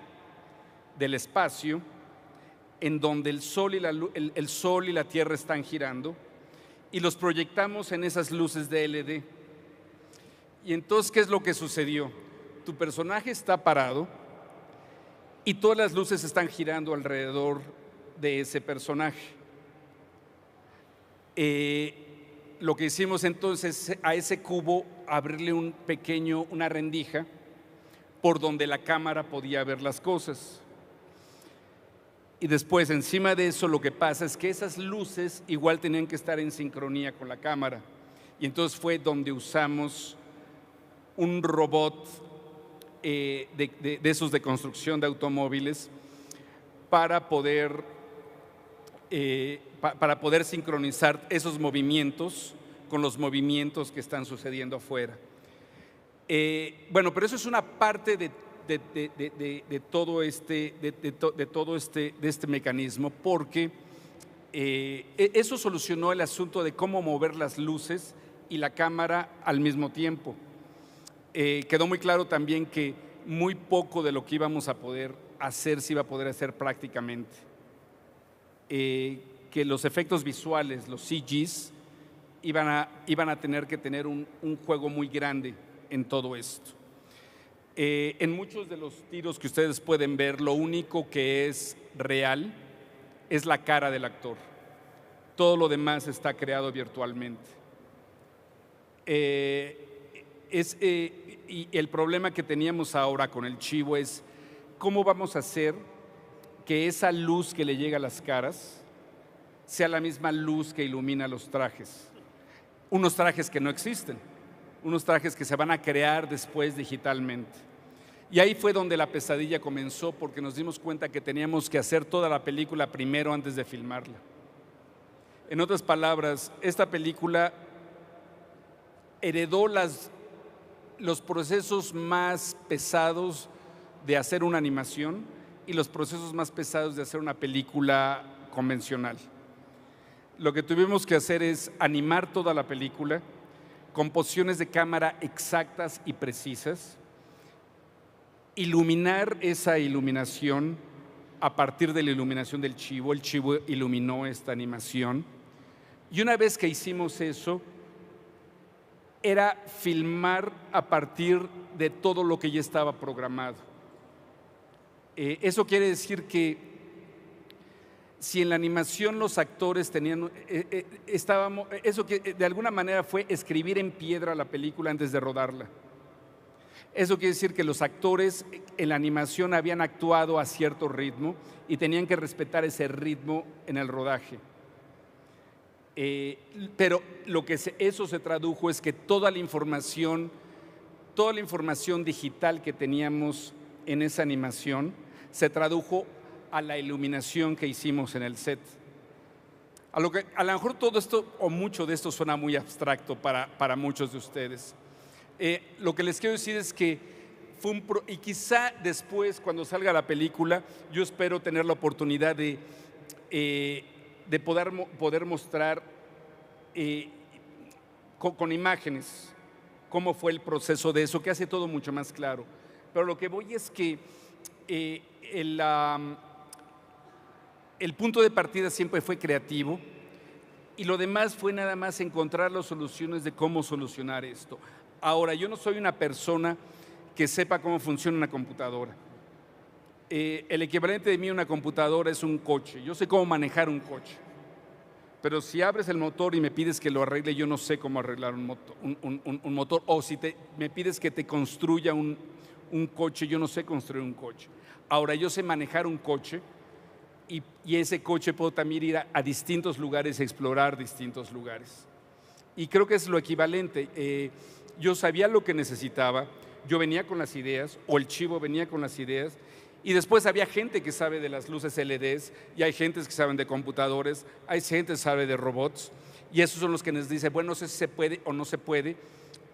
del espacio en donde el sol y la Tierra están girando y los proyectamos en esas luces de LED. Y entonces, ¿qué es lo que sucedió? Tu personaje está parado y todas las luces están girando alrededor de ese personaje. Lo que hicimos entonces es a ese cubo abrirle una rendija por donde la cámara podía ver las cosas. Y después, encima de eso, lo que pasa es que esas luces igual tenían que estar en sincronía con la cámara. Y entonces fue donde usamos un robot de esos de construcción de automóviles para poder sincronizar esos movimientos con los movimientos que están sucediendo afuera. Bueno, pero eso es una parte de todo este mecanismo, porque eso solucionó el asunto de cómo mover las luces y la cámara al mismo tiempo. Quedó muy claro también que muy poco de lo que íbamos a poder hacer se iba a poder hacer prácticamente. Que los efectos visuales, los CGs, iban a tener que tener un juego muy grande en todo esto. En muchos de los tiros que ustedes pueden ver, lo único que es real es la cara del actor. Todo lo demás está creado virtualmente. Y el problema que teníamos ahora con el Chivo es cómo vamos a hacer que esa luz que le llega a las caras sea la misma luz que ilumina los trajes. Unos trajes que no existen, unos trajes que se van a crear después digitalmente. Y ahí fue donde la pesadilla comenzó, porque nos dimos cuenta que teníamos que hacer toda la película primero antes de filmarla. En otras palabras, esta película heredó los procesos más pesados de hacer una animación y los procesos más pesados de hacer una película convencional. Lo que tuvimos que hacer es animar toda la película con posiciones de cámara exactas y precisas, iluminar esa iluminación a partir de la iluminación del Chivo. El Chivo iluminó esta animación, y una vez que hicimos eso, era filmar a partir de todo lo que ya estaba programado. Eso quiere decir que si en la animación los actores tenían, eso que de alguna manera fue escribir en piedra la película antes de rodarla. Eso quiere decir que los actores en la animación habían actuado a cierto ritmo y tenían que respetar ese ritmo en el rodaje. Pero lo que eso se tradujo es que toda la información digital que teníamos en esa animación se tradujo a la iluminación que hicimos en el set. A lo mejor todo esto o mucho de esto suena muy abstracto para muchos de ustedes. Lo que les quiero decir es que y quizá después, cuando salga la película, yo espero tener la oportunidad de poder mostrar con imágenes cómo fue el proceso de eso, que hace todo mucho más claro. Pero lo que voy es que el punto de partida siempre fue creativo, y lo demás fue nada más encontrar las soluciones de cómo solucionar esto. Ahora, yo no soy una persona que sepa cómo funciona una computadora. El equivalente de mí a una computadora es un coche. Yo sé cómo manejar un coche, pero si abres el motor y me pides que lo arregle, yo no sé cómo arreglar un motor. O si me pides que te construya un coche, yo no sé construir un coche. Ahora, yo sé manejar un coche, y ese coche puedo también ir a distintos lugares, a explorar distintos lugares. Y creo que es lo equivalente. Yo sabía lo que necesitaba, yo venía con las ideas, o el Chivo venía con las ideas, y después había gente que sabe de las luces LEDs, y hay gente que saben de computadores, hay gente que sabe de robots, y esos son los que nos dicen, bueno, no sé si se puede o no se puede,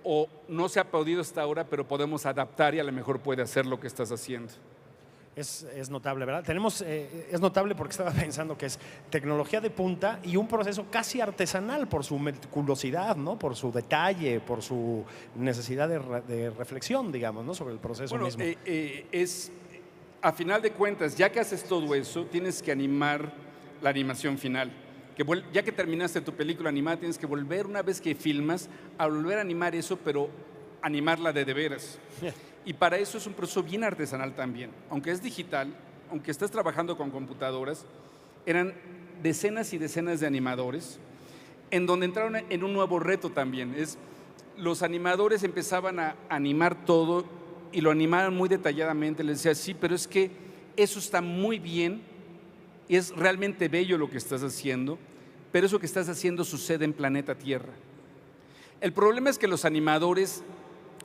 o no se ha podido hasta ahora, pero podemos adaptar y a lo mejor puede hacer lo que estás haciendo. Es notable, ¿verdad? Es notable porque estaba pensando que es tecnología de punta y un proceso casi artesanal por su meticulosidad, ¿no? Por su detalle, por su necesidad de reflexión, digamos, ¿no? Sobre el proceso mismo. A final de cuentas, ya que haces todo eso, tienes que animar la animación final. Ya que terminaste tu película animada, tienes que volver, una vez que filmas, a volver a animar eso, pero animarla de veras. Y para eso es un proceso bien artesanal también. Aunque es digital, aunque estás trabajando con computadoras, eran decenas y decenas de animadores, en donde entraron en un nuevo reto también. Los animadores empezaban a animar todo y lo animaban muy detalladamente. Les decía, sí, pero es que eso está muy bien, y es realmente bello lo que estás haciendo, pero eso que estás haciendo sucede en planeta Tierra. El problema es que los animadores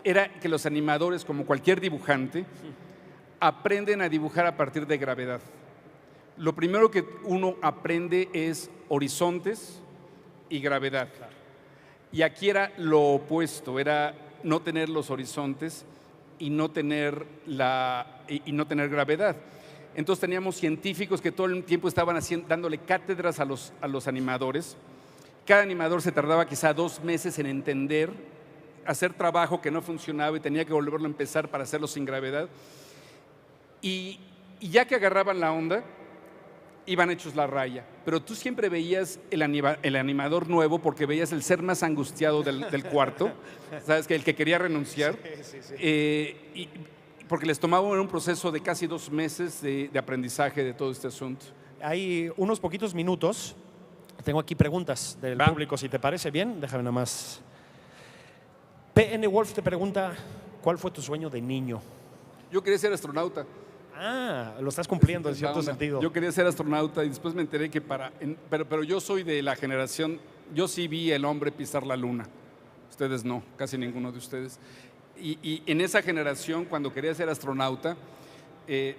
era que los animadores, como cualquier dibujante, aprenden a dibujar a partir de gravedad. Lo primero que uno aprende es horizontes y gravedad. Y aquí era lo opuesto, era no tener los horizontes y no tener gravedad. Entonces teníamos científicos que todo el tiempo estaban dándole cátedras a los animadores. Cada animador se tardaba quizá 2 meses en entender, hacer trabajo que no funcionaba y tenía que volverlo a empezar para hacerlo sin gravedad. Y ya que agarraban la onda, iban hechos la raya. Pero tú siempre veías el animador nuevo porque veías el ser más angustiado del cuarto, ¿sabes? Que el que quería renunciar. Sí. Porque les tomaba un proceso de casi 2 meses de aprendizaje de todo este asunto. Hay unos poquitos minutos. Tengo aquí preguntas del público, si te parece bien. Déjame nada más. PN Wolf te pregunta, ¿cuál fue tu sueño de niño? Yo quería ser astronauta. Lo estás cumpliendo en cierto sentido. Yo quería ser astronauta y después me enteré que pero yo soy de la generación, yo sí vi el hombre pisar la luna. Ustedes no, casi ninguno de ustedes. Y en esa generación, cuando quería ser astronauta,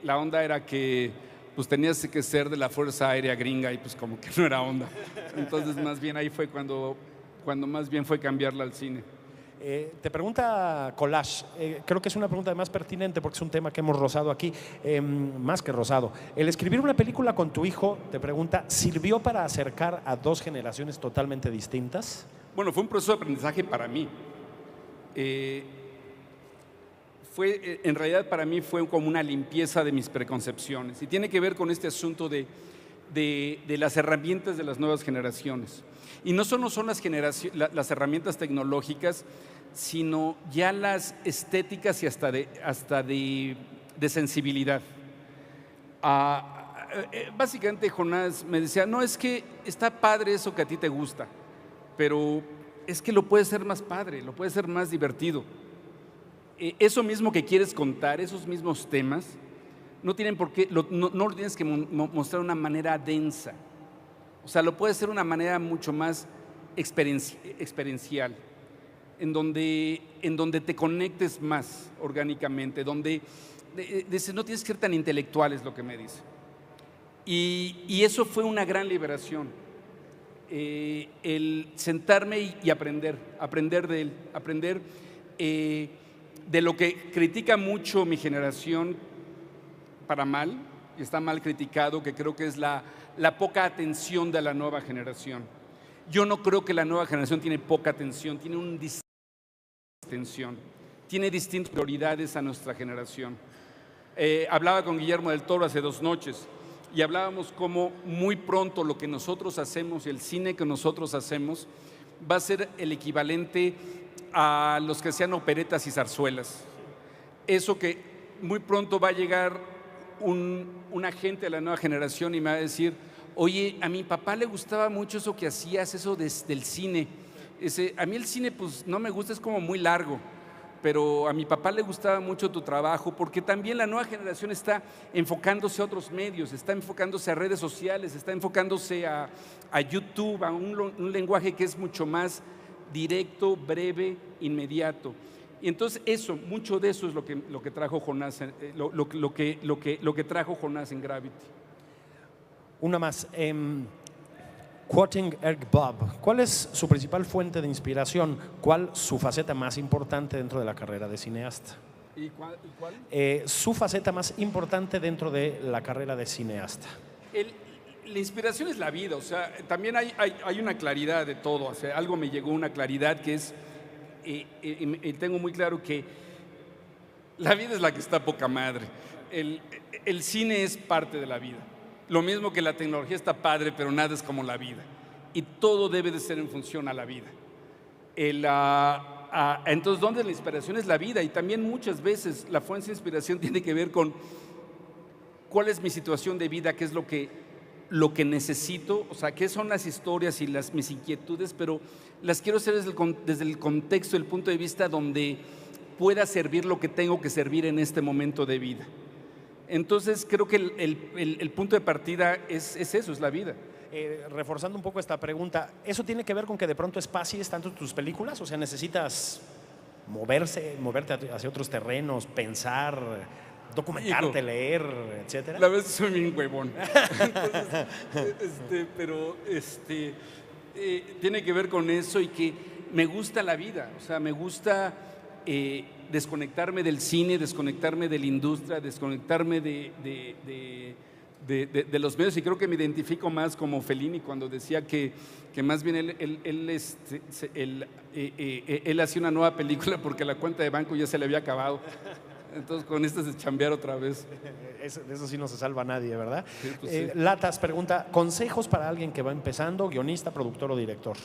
la onda era que pues tenías que ser de la Fuerza Aérea Gringa y pues como que no era onda. Entonces más bien ahí fue cuando más bien fue cambiarla al cine. Te pregunta Collage, creo que es una pregunta más pertinente porque es un tema que hemos rozado aquí, más que rozado. El escribir una película con tu hijo, te pregunta, ¿sirvió para acercar a 2 generaciones totalmente distintas? Bueno, fue un proceso de aprendizaje para mí. En realidad para mí fue como una limpieza de mis preconcepciones y tiene que ver con este asunto de las herramientas de las nuevas generaciones. Y no solo son las herramientas tecnológicas, sino ya las estéticas y hasta de sensibilidad. Básicamente Jonás me decía, no, es que está padre eso que a ti te gusta, pero es que lo puedes hacer más padre, lo puedes hacer más divertido. Eso mismo que quieres contar, esos mismos temas, no tienen por qué, no lo tienes que mostrar de una manera densa. O sea, lo puedes hacer de una manera mucho más experiencial, en donde te conectes más orgánicamente, donde no tienes que ser tan intelectual, es lo que me dice. Y eso fue una gran liberación. El sentarme y aprender de él, aprender de lo que critica mucho mi generación para mal, y está mal criticado, que creo que es la poca atención de la nueva generación. Yo no creo que la nueva generación tiene poca atención, tiene una atención, tiene distintas prioridades a nuestra generación. Hablaba con Guillermo del Toro hace 2 noches y hablábamos cómo muy pronto lo que nosotros hacemos y el cine que nosotros hacemos va a ser el equivalente a los que hacían operetas y zarzuelas. Eso que muy pronto va a llegar un agente de la nueva generación y me va a decir, oye, a mi papá le gustaba mucho eso que hacías, eso del cine. A mí el cine pues no me gusta, es como muy largo, pero a mi papá le gustaba mucho tu trabajo, porque también la nueva generación está enfocándose a otros medios, está enfocándose a redes sociales, está enfocándose a YouTube, a un lenguaje que es mucho más directo, breve, inmediato. Y entonces mucho de eso es lo que trajo Jonás, lo que trajo Jonás en Gravity. Una más. Quoting Eric Bob, ¿cuál es su principal fuente de inspiración? ¿Cuál su faceta más importante dentro de la carrera de cineasta? ¿Y cuál? Su faceta más importante dentro de la carrera de cineasta. La inspiración es la vida, o sea, también hay una claridad de todo, o sea, algo me llegó, una claridad que es, tengo muy claro que la vida es la que está poca madre, el cine es parte de la vida, lo mismo que la tecnología está padre, pero nada es como la vida, y todo debe de ser en función a la vida. Entonces, ¿dónde la inspiración es la vida? Y también muchas veces la fuente de inspiración tiene que ver con cuál es mi situación de vida, qué es lo que necesito, o sea, qué son las historias y mis inquietudes, pero las quiero hacer desde el contexto, el punto de vista donde pueda servir lo que tengo que servir en este momento de vida. Entonces, creo que el punto de partida es eso, es la vida. Reforzando un poco esta pregunta, ¿eso tiene que ver con que de pronto espacies tanto tus películas? O sea, ¿necesitas moverte hacia otros terrenos, pensar, documentarte, leer, etcétera? La verdad es que soy bien huevón. Entonces, tiene que ver con eso y que me gusta la vida, o sea, me gusta desconectarme del cine, desconectarme de la industria, desconectarme de los medios, y creo que me identifico más como Fellini cuando decía que más bien él hacía una nueva película porque la cuenta de banco ya se le había acabado. Entonces con esto es de chambear otra vez. De eso sí no se salva nadie, ¿verdad? Sí, pues sí. Latas pregunta, consejos para alguien que va empezando, guionista, productor o director.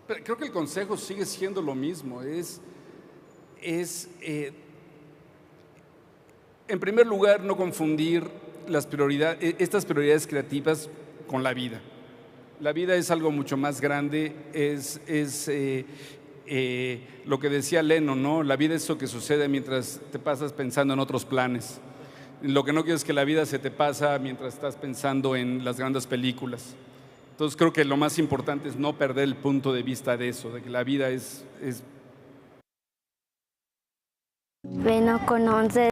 Pero creo que el consejo sigue siendo lo mismo, en primer lugar, no confundir estas prioridades creativas con la vida. La vida es algo mucho más grande, lo que decía Lennon, ¿no? La vida es eso que sucede mientras te pasas pensando en otros planes. Lo que no quiero es que la vida se te pasa mientras estás pensando en las grandes películas. Entonces creo que lo más importante es no perder el punto de vista de eso, de que la vida es Bueno, con 11.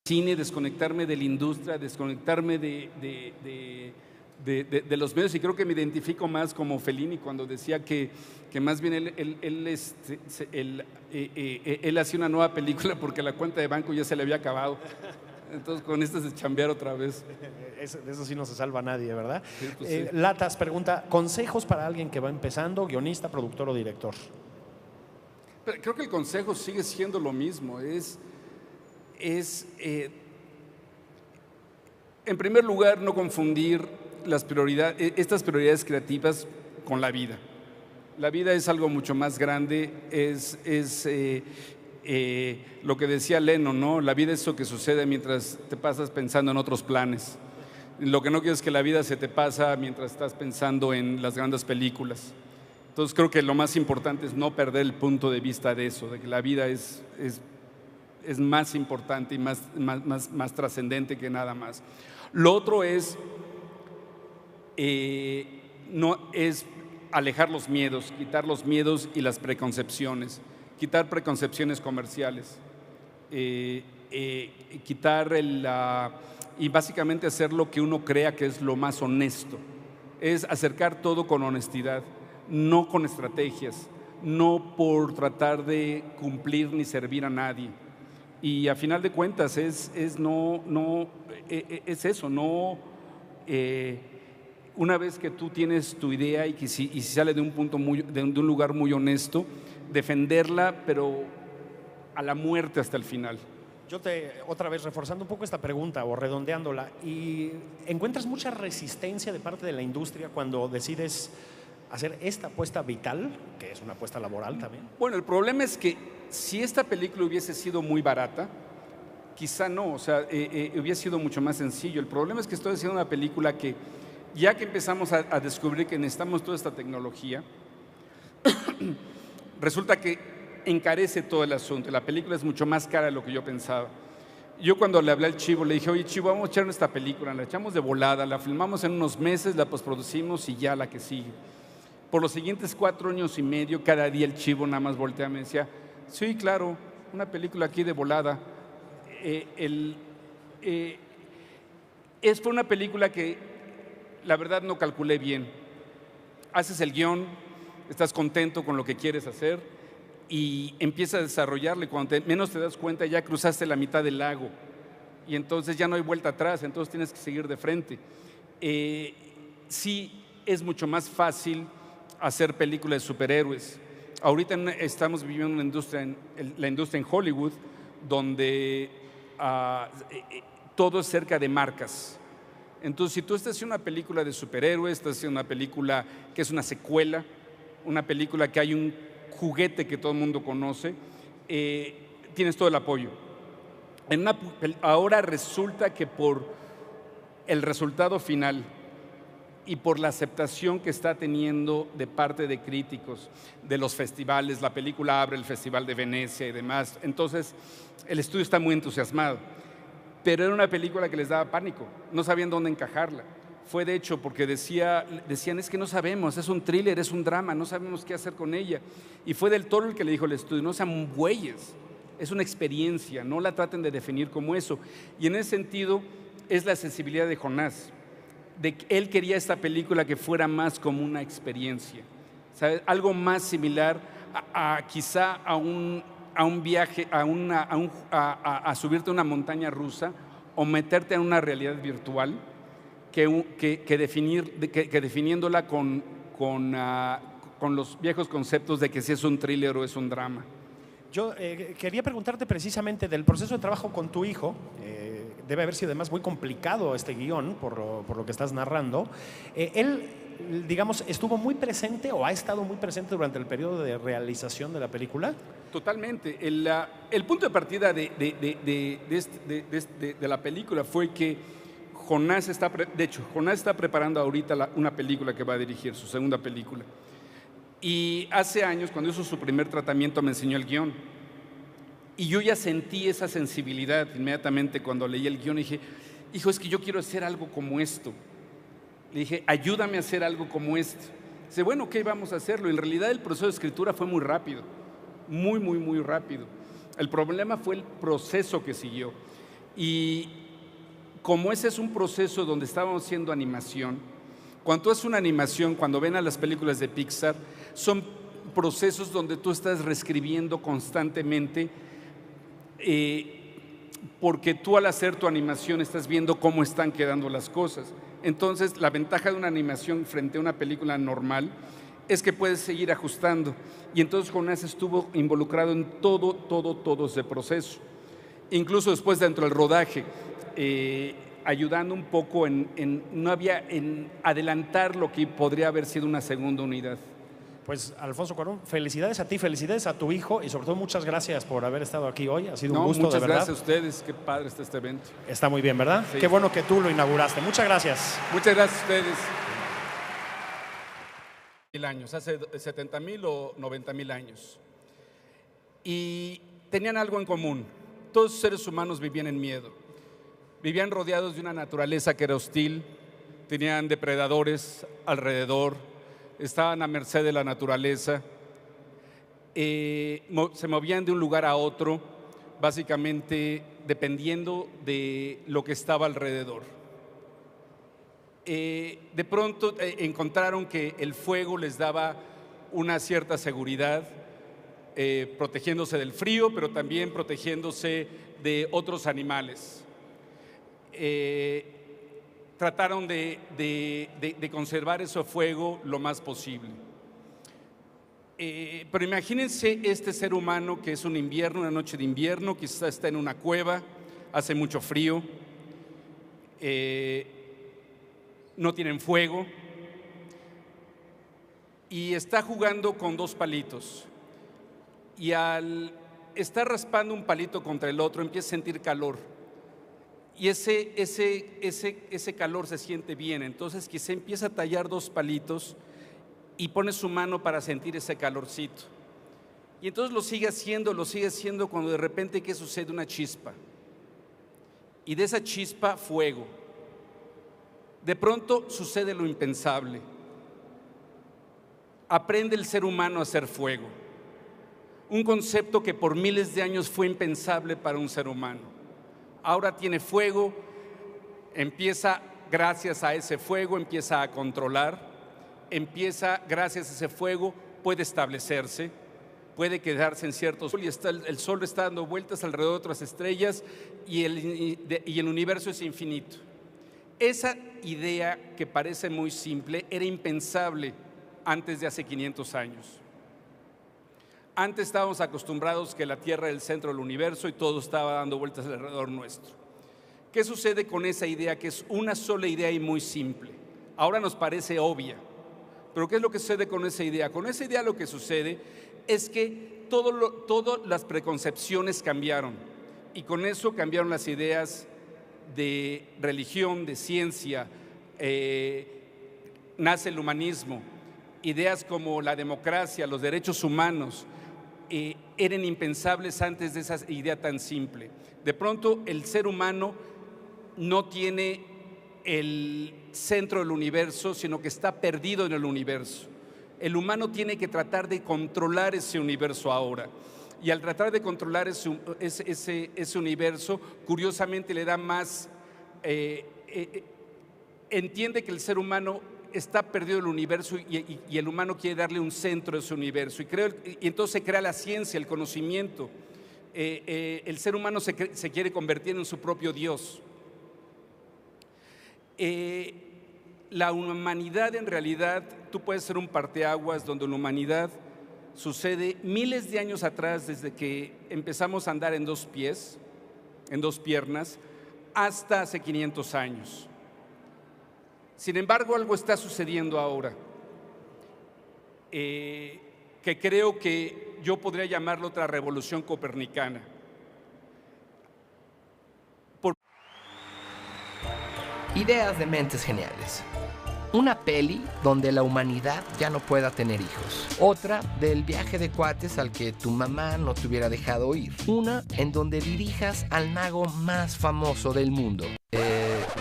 cine, desconectarme de la industria, desconectarme de los medios, y creo que me identifico más como Fellini cuando decía que más bien él hacía una nueva película porque la cuenta de banco ya se le había acabado. Entonces con esto es de chambear otra vez. De eso sí no se salva nadie, ¿verdad? Sí, pues sí. Latas pregunta, consejos para alguien que va empezando, guionista, productor o director. Pero creo que el consejo sigue siendo lo mismo, en primer lugar, no confundir estas prioridades creativas con la vida. La vida es algo mucho más grande, lo que decía Lennon, ¿no? La vida es eso que sucede mientras te pasas pensando en otros planes. Lo que no quiero es que la vida se te pasa mientras estás pensando en las grandes películas. Entonces creo que lo más importante es no perder el punto de vista de eso, de que la vida es más importante y más trascendente que nada más. Lo otro es alejar los miedos, quitar los miedos y las preconcepciones, quitar preconcepciones comerciales, y básicamente hacer lo que uno crea que es lo más honesto, es acercar todo con honestidad, no con estrategias, no por tratar de cumplir ni servir a nadie. Y a final de cuentas es eso, una vez que tú tienes tu idea y si sale de un lugar muy honesto, defenderla, pero a la muerte hasta el final. Yo otra vez reforzando un poco esta pregunta o redondeándola, ¿y encuentras mucha resistencia de parte de la industria cuando decides hacer esta apuesta vital, que es una apuesta laboral también? Bueno, el problema es que si esta película hubiese sido muy barata, quizá no, o sea, hubiera sido mucho más sencillo. El problema es que estoy haciendo una película que, ya que empezamos a descubrir que necesitamos toda esta tecnología, resulta que encarece todo el asunto. La película es mucho más cara de lo que yo pensaba. Yo cuando le hablé al Chivo, le dije, oye Chivo, vamos a echar esta película, la echamos de volada, la filmamos en unos meses, la postproducimos y ya la que sigue. Por los siguientes 4 años y medio, cada día el Chivo nada más volteaba y me decía, sí, claro, una película aquí de volada. Fue una película que la verdad no calculé bien. Haces el guión, estás contento con lo que quieres hacer y empiezas a desarrollarlo, y cuando menos te das cuenta ya cruzaste la mitad del lago y entonces ya no hay vuelta atrás, entonces tienes que seguir de frente. Sí, es mucho más fácil hacer películas de superhéroes. Ahorita estamos viviendo una industria, la industria en Hollywood, donde todo es cerca de marcas. Entonces, si tú estás haciendo una película de superhéroes, estás haciendo una película que es una secuela, una película que hay un juguete que todo el mundo conoce, tienes todo el apoyo. Ahora resulta que por el resultado final y por la aceptación que está teniendo de parte de críticos, de los festivales, la película abre el Festival de Venecia y demás, entonces el estudio está muy entusiasmado, pero era una película que les daba pánico, no sabían dónde encajarla. fue de hecho porque decían, es que no sabemos, es un thriller, es un drama, no sabemos qué hacer con ella. Y fue Del Toro el que le dijo al estudio, no sean güeyes, es una experiencia, no la traten de definir como eso. Y en ese sentido es la sensibilidad de Jonás, de que él quería esta película que fuera más como una experiencia, ¿sabes? Algo más similar quizá a un viaje, a subirte a una montaña rusa o meterte en una realidad virtual que definiéndola con los viejos conceptos de que si es un thriller o es un drama. Yo quería preguntarte precisamente del proceso de trabajo con tu hijo. Debe haber sido además muy complicado este guión, por lo que estás narrando. Él, digamos, ¿estuvo muy presente o ha estado muy presente durante el periodo de realización de la película? Totalmente. El punto de partida de la película fue que Jonás está preparando ahorita una película que va a dirigir, su segunda película. Y hace años, cuando hizo su primer tratamiento, me enseñó el guión. Y yo ya sentí esa sensibilidad inmediatamente cuando leí el guión. Y dije, hijo, es que yo quiero hacer algo como esto. Le dije, ayúdame a hacer algo como esto. Dice, bueno, ¿qué vamos a hacerlo? En realidad el proceso de escritura fue muy rápido, muy, muy, muy rápido. El problema fue el proceso que siguió. Y como ese es un proceso donde estábamos haciendo animación, cuando es una animación, cuando ven a las películas de Pixar, son procesos donde tú estás reescribiendo constantemente, porque tú al hacer tu animación estás viendo cómo están quedando las cosas. Entonces, la ventaja de una animación frente a una película normal es que puedes seguir ajustando. Y entonces Jonás estuvo involucrado en todo ese proceso. Incluso después dentro del rodaje, ayudando un poco en adelantar lo que podría haber sido una segunda unidad. Pues Alfonso Cuarón, felicidades a ti, felicidades a tu hijo y sobre todo muchas gracias por haber estado aquí hoy. Ha sido un gusto, de verdad. Muchas gracias a ustedes, qué padre está este evento. Está muy bien, ¿verdad? Sí. Qué bueno que tú lo inauguraste. Muchas gracias. Muchas gracias a ustedes. Años, hace 70,000 o 90,000 años. Y tenían algo en común. Todos los seres humanos vivían en miedo. Vivían rodeados de una naturaleza que era hostil, tenían depredadores alrededor, estaban a merced de la naturaleza, se movían de un lugar a otro, básicamente dependiendo de lo que estaba alrededor. De pronto encontraron que el fuego les daba una cierta seguridad, protegiéndose del frío, pero también protegiéndose de otros animales. Trataron de conservar ese fuego lo más posible. Pero imagínense este ser humano que es un invierno, una noche de invierno, quizás está en una cueva, hace mucho frío, no tienen fuego y está jugando con dos palitos. Y al estar raspando un palito contra el otro empieza a sentir calor. Y ese calor se siente bien, entonces quizá empieza a tallar dos palitos y pone su mano para sentir ese calorcito. Y entonces lo sigue haciendo cuando de repente, ¿qué sucede? Una chispa. Y de esa chispa, fuego. De pronto sucede lo impensable. Aprende el ser humano a hacer fuego. Un concepto que por miles de años fue impensable para un ser humano. Ahora tiene fuego, gracias a ese fuego, empieza a controlar, gracias a ese fuego, puede establecerse, puede quedarse en ciertos... Y el sol está dando vueltas alrededor de otras estrellas y el universo es infinito. Esa idea que parece muy simple era impensable antes de hace 500 años. Antes estábamos acostumbrados que la Tierra era el centro del universo y todo estaba dando vueltas alrededor nuestro. ¿Qué sucede con esa idea que es una sola idea y muy simple? Ahora nos parece obvia, pero ¿qué es lo que sucede con esa idea? Con esa idea lo que sucede es que todas las preconcepciones cambiaron y con eso cambiaron las ideas de religión, de ciencia, nace el humanismo, ideas como la democracia, los derechos humanos, eran impensables antes de esa idea tan simple. De pronto el ser humano no tiene el centro del universo, sino que está perdido en el universo. El humano tiene que tratar de controlar ese universo ahora. Y al tratar de controlar ese universo, curiosamente le da más, entiende que el ser humano está perdido en el universo y el humano quiere darle un centro a ese universo. Y entonces se crea la ciencia, el conocimiento. El ser humano se quiere convertir en su propio Dios. La humanidad en realidad, tú puedes ser un parteaguas donde la humanidad sucede miles de años atrás, desde que empezamos a andar en dos pies, en dos piernas, hasta hace 500 años. Sin embargo, algo está sucediendo ahora, que creo que yo podría llamarlo otra revolución copernicana. Ideas de mentes geniales. Una peli donde la humanidad ya no pueda tener hijos. Otra del viaje de cuates al que tu mamá no te hubiera dejado ir. Una en donde dirijas al mago más famoso del mundo.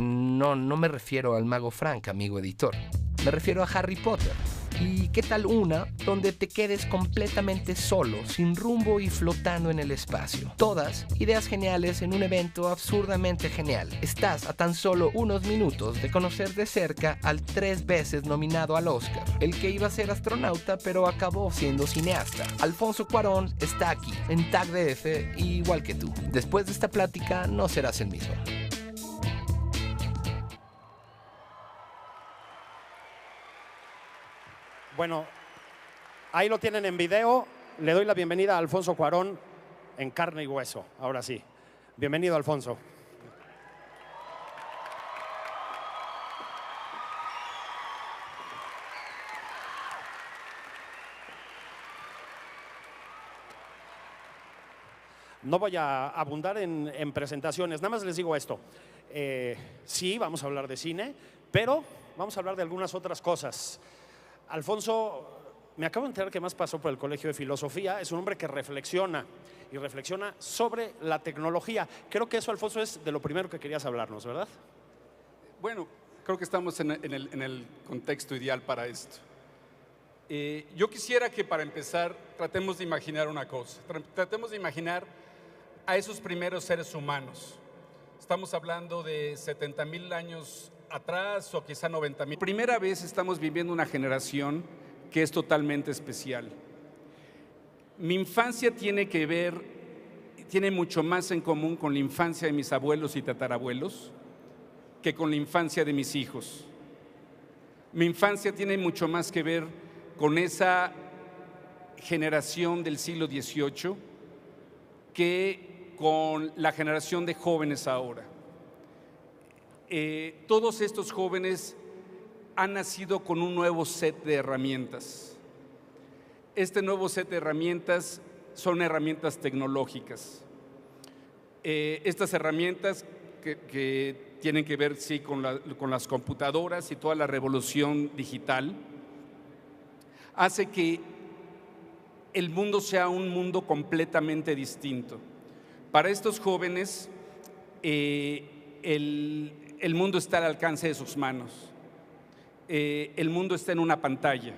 No me refiero al mago Frank, amigo editor. Me refiero a Harry Potter. ¿Y qué tal una donde te quedes completamente solo, sin rumbo y flotando en el espacio? Todas ideas geniales en un evento absurdamente genial. Estás a tan solo unos minutos de conocer de cerca al 3 veces nominado al Oscar, el que iba a ser astronauta pero acabó siendo cineasta. Alfonso Cuarón está aquí, en Tag DF, igual que tú. Después de esta plática no serás el mismo. Bueno, ahí lo tienen en video. Le doy la bienvenida a Alfonso Cuarón en carne y hueso. Ahora sí. Bienvenido, Alfonso. No voy a abundar en presentaciones, nada más les digo esto. Sí, vamos a hablar de cine, pero vamos a hablar de algunas otras cosas. Alfonso, me acabo de enterar que más pasó por el Colegio de Filosofía. Es un hombre que reflexiona y reflexiona sobre la tecnología. Creo que eso, Alfonso, es de lo primero que querías hablarnos, ¿verdad? Bueno, creo que estamos en el contexto ideal para esto. Yo quisiera que para empezar tratemos de imaginar una cosa. Tratemos de imaginar a esos primeros seres humanos. Estamos hablando de 70,000 años atrás o quizá 90,000. Primera vez estamos viviendo una generación que es totalmente especial. Mi infancia tiene mucho más en común con la infancia de mis abuelos y tatarabuelos que con la infancia de mis hijos. Mi infancia tiene mucho más que ver con esa generación del siglo XVIII que con la generación de jóvenes ahora. Todos estos jóvenes han nacido con un nuevo set de herramientas. Este nuevo set de herramientas son herramientas tecnológicas. Estas herramientas que tienen que ver, sí, con las computadoras y toda la revolución digital, hace que el mundo sea un mundo completamente distinto. Para estos jóvenes, el mundo está al alcance de sus manos. El mundo está en una pantalla.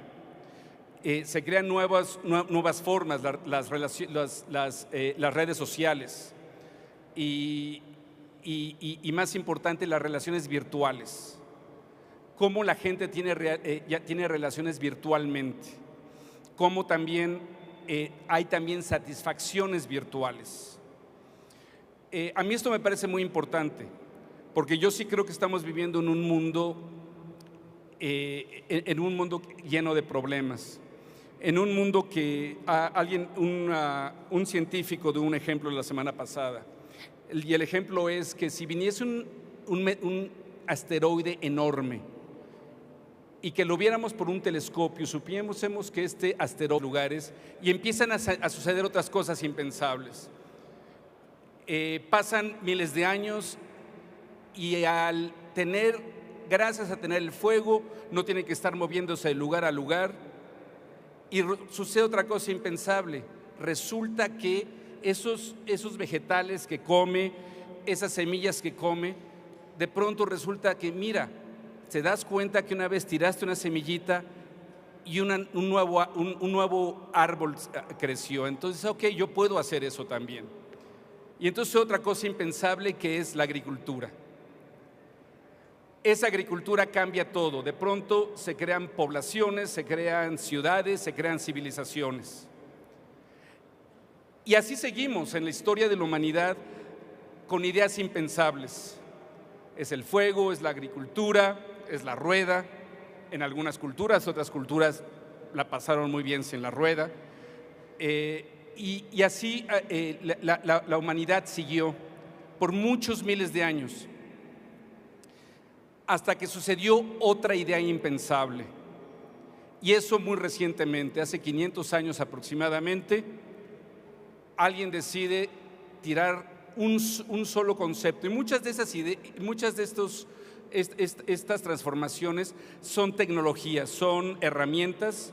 Se crean nuevas formas, las redes sociales y más importante, las relaciones virtuales. Cómo la gente ya tiene relaciones virtualmente. Cómo también hay también satisfacciones virtuales. A mí esto me parece muy importante, porque yo sí creo que estamos viviendo en un mundo lleno de problemas, en un mundo que un científico dio un ejemplo la semana pasada, y el ejemplo es que si viniese un asteroide enorme y que lo viéramos por un telescopio, supiésemos que este asteroide lugares y empiezan a suceder otras cosas impensables. Pasan miles de años y gracias a tener el fuego, no tiene que estar moviéndose de lugar a lugar y sucede otra cosa impensable. Resulta que esos vegetales que come, esas semillas que come, de pronto resulta que, mira, te das cuenta que una vez tiraste una semillita y un nuevo árbol creció. Entonces, ok, yo puedo hacer eso también. Y entonces otra cosa impensable que es la agricultura. Esa agricultura cambia todo. De pronto se crean poblaciones, se crean ciudades, se crean civilizaciones. Y así seguimos en la historia de la humanidad con ideas impensables. Es el fuego, es la agricultura, es la rueda. En algunas culturas, otras culturas la pasaron muy bien sin la rueda. Y así la humanidad siguió por muchos miles de años, hasta que sucedió otra idea impensable. Y eso muy recientemente, hace 500 años aproximadamente, alguien decide tirar un solo concepto. Y muchas de esas ideas, estas transformaciones son tecnologías, son herramientas,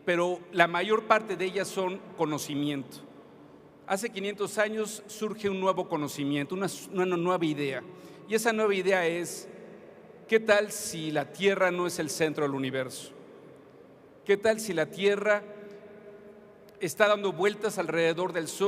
pero la mayor parte de ellas son conocimiento. Hace 500 años surge un nuevo conocimiento, una nueva idea. Y esa nueva idea es, ¿qué tal si la Tierra no es el centro del universo? ¿Qué tal si la Tierra está dando vueltas alrededor del Sol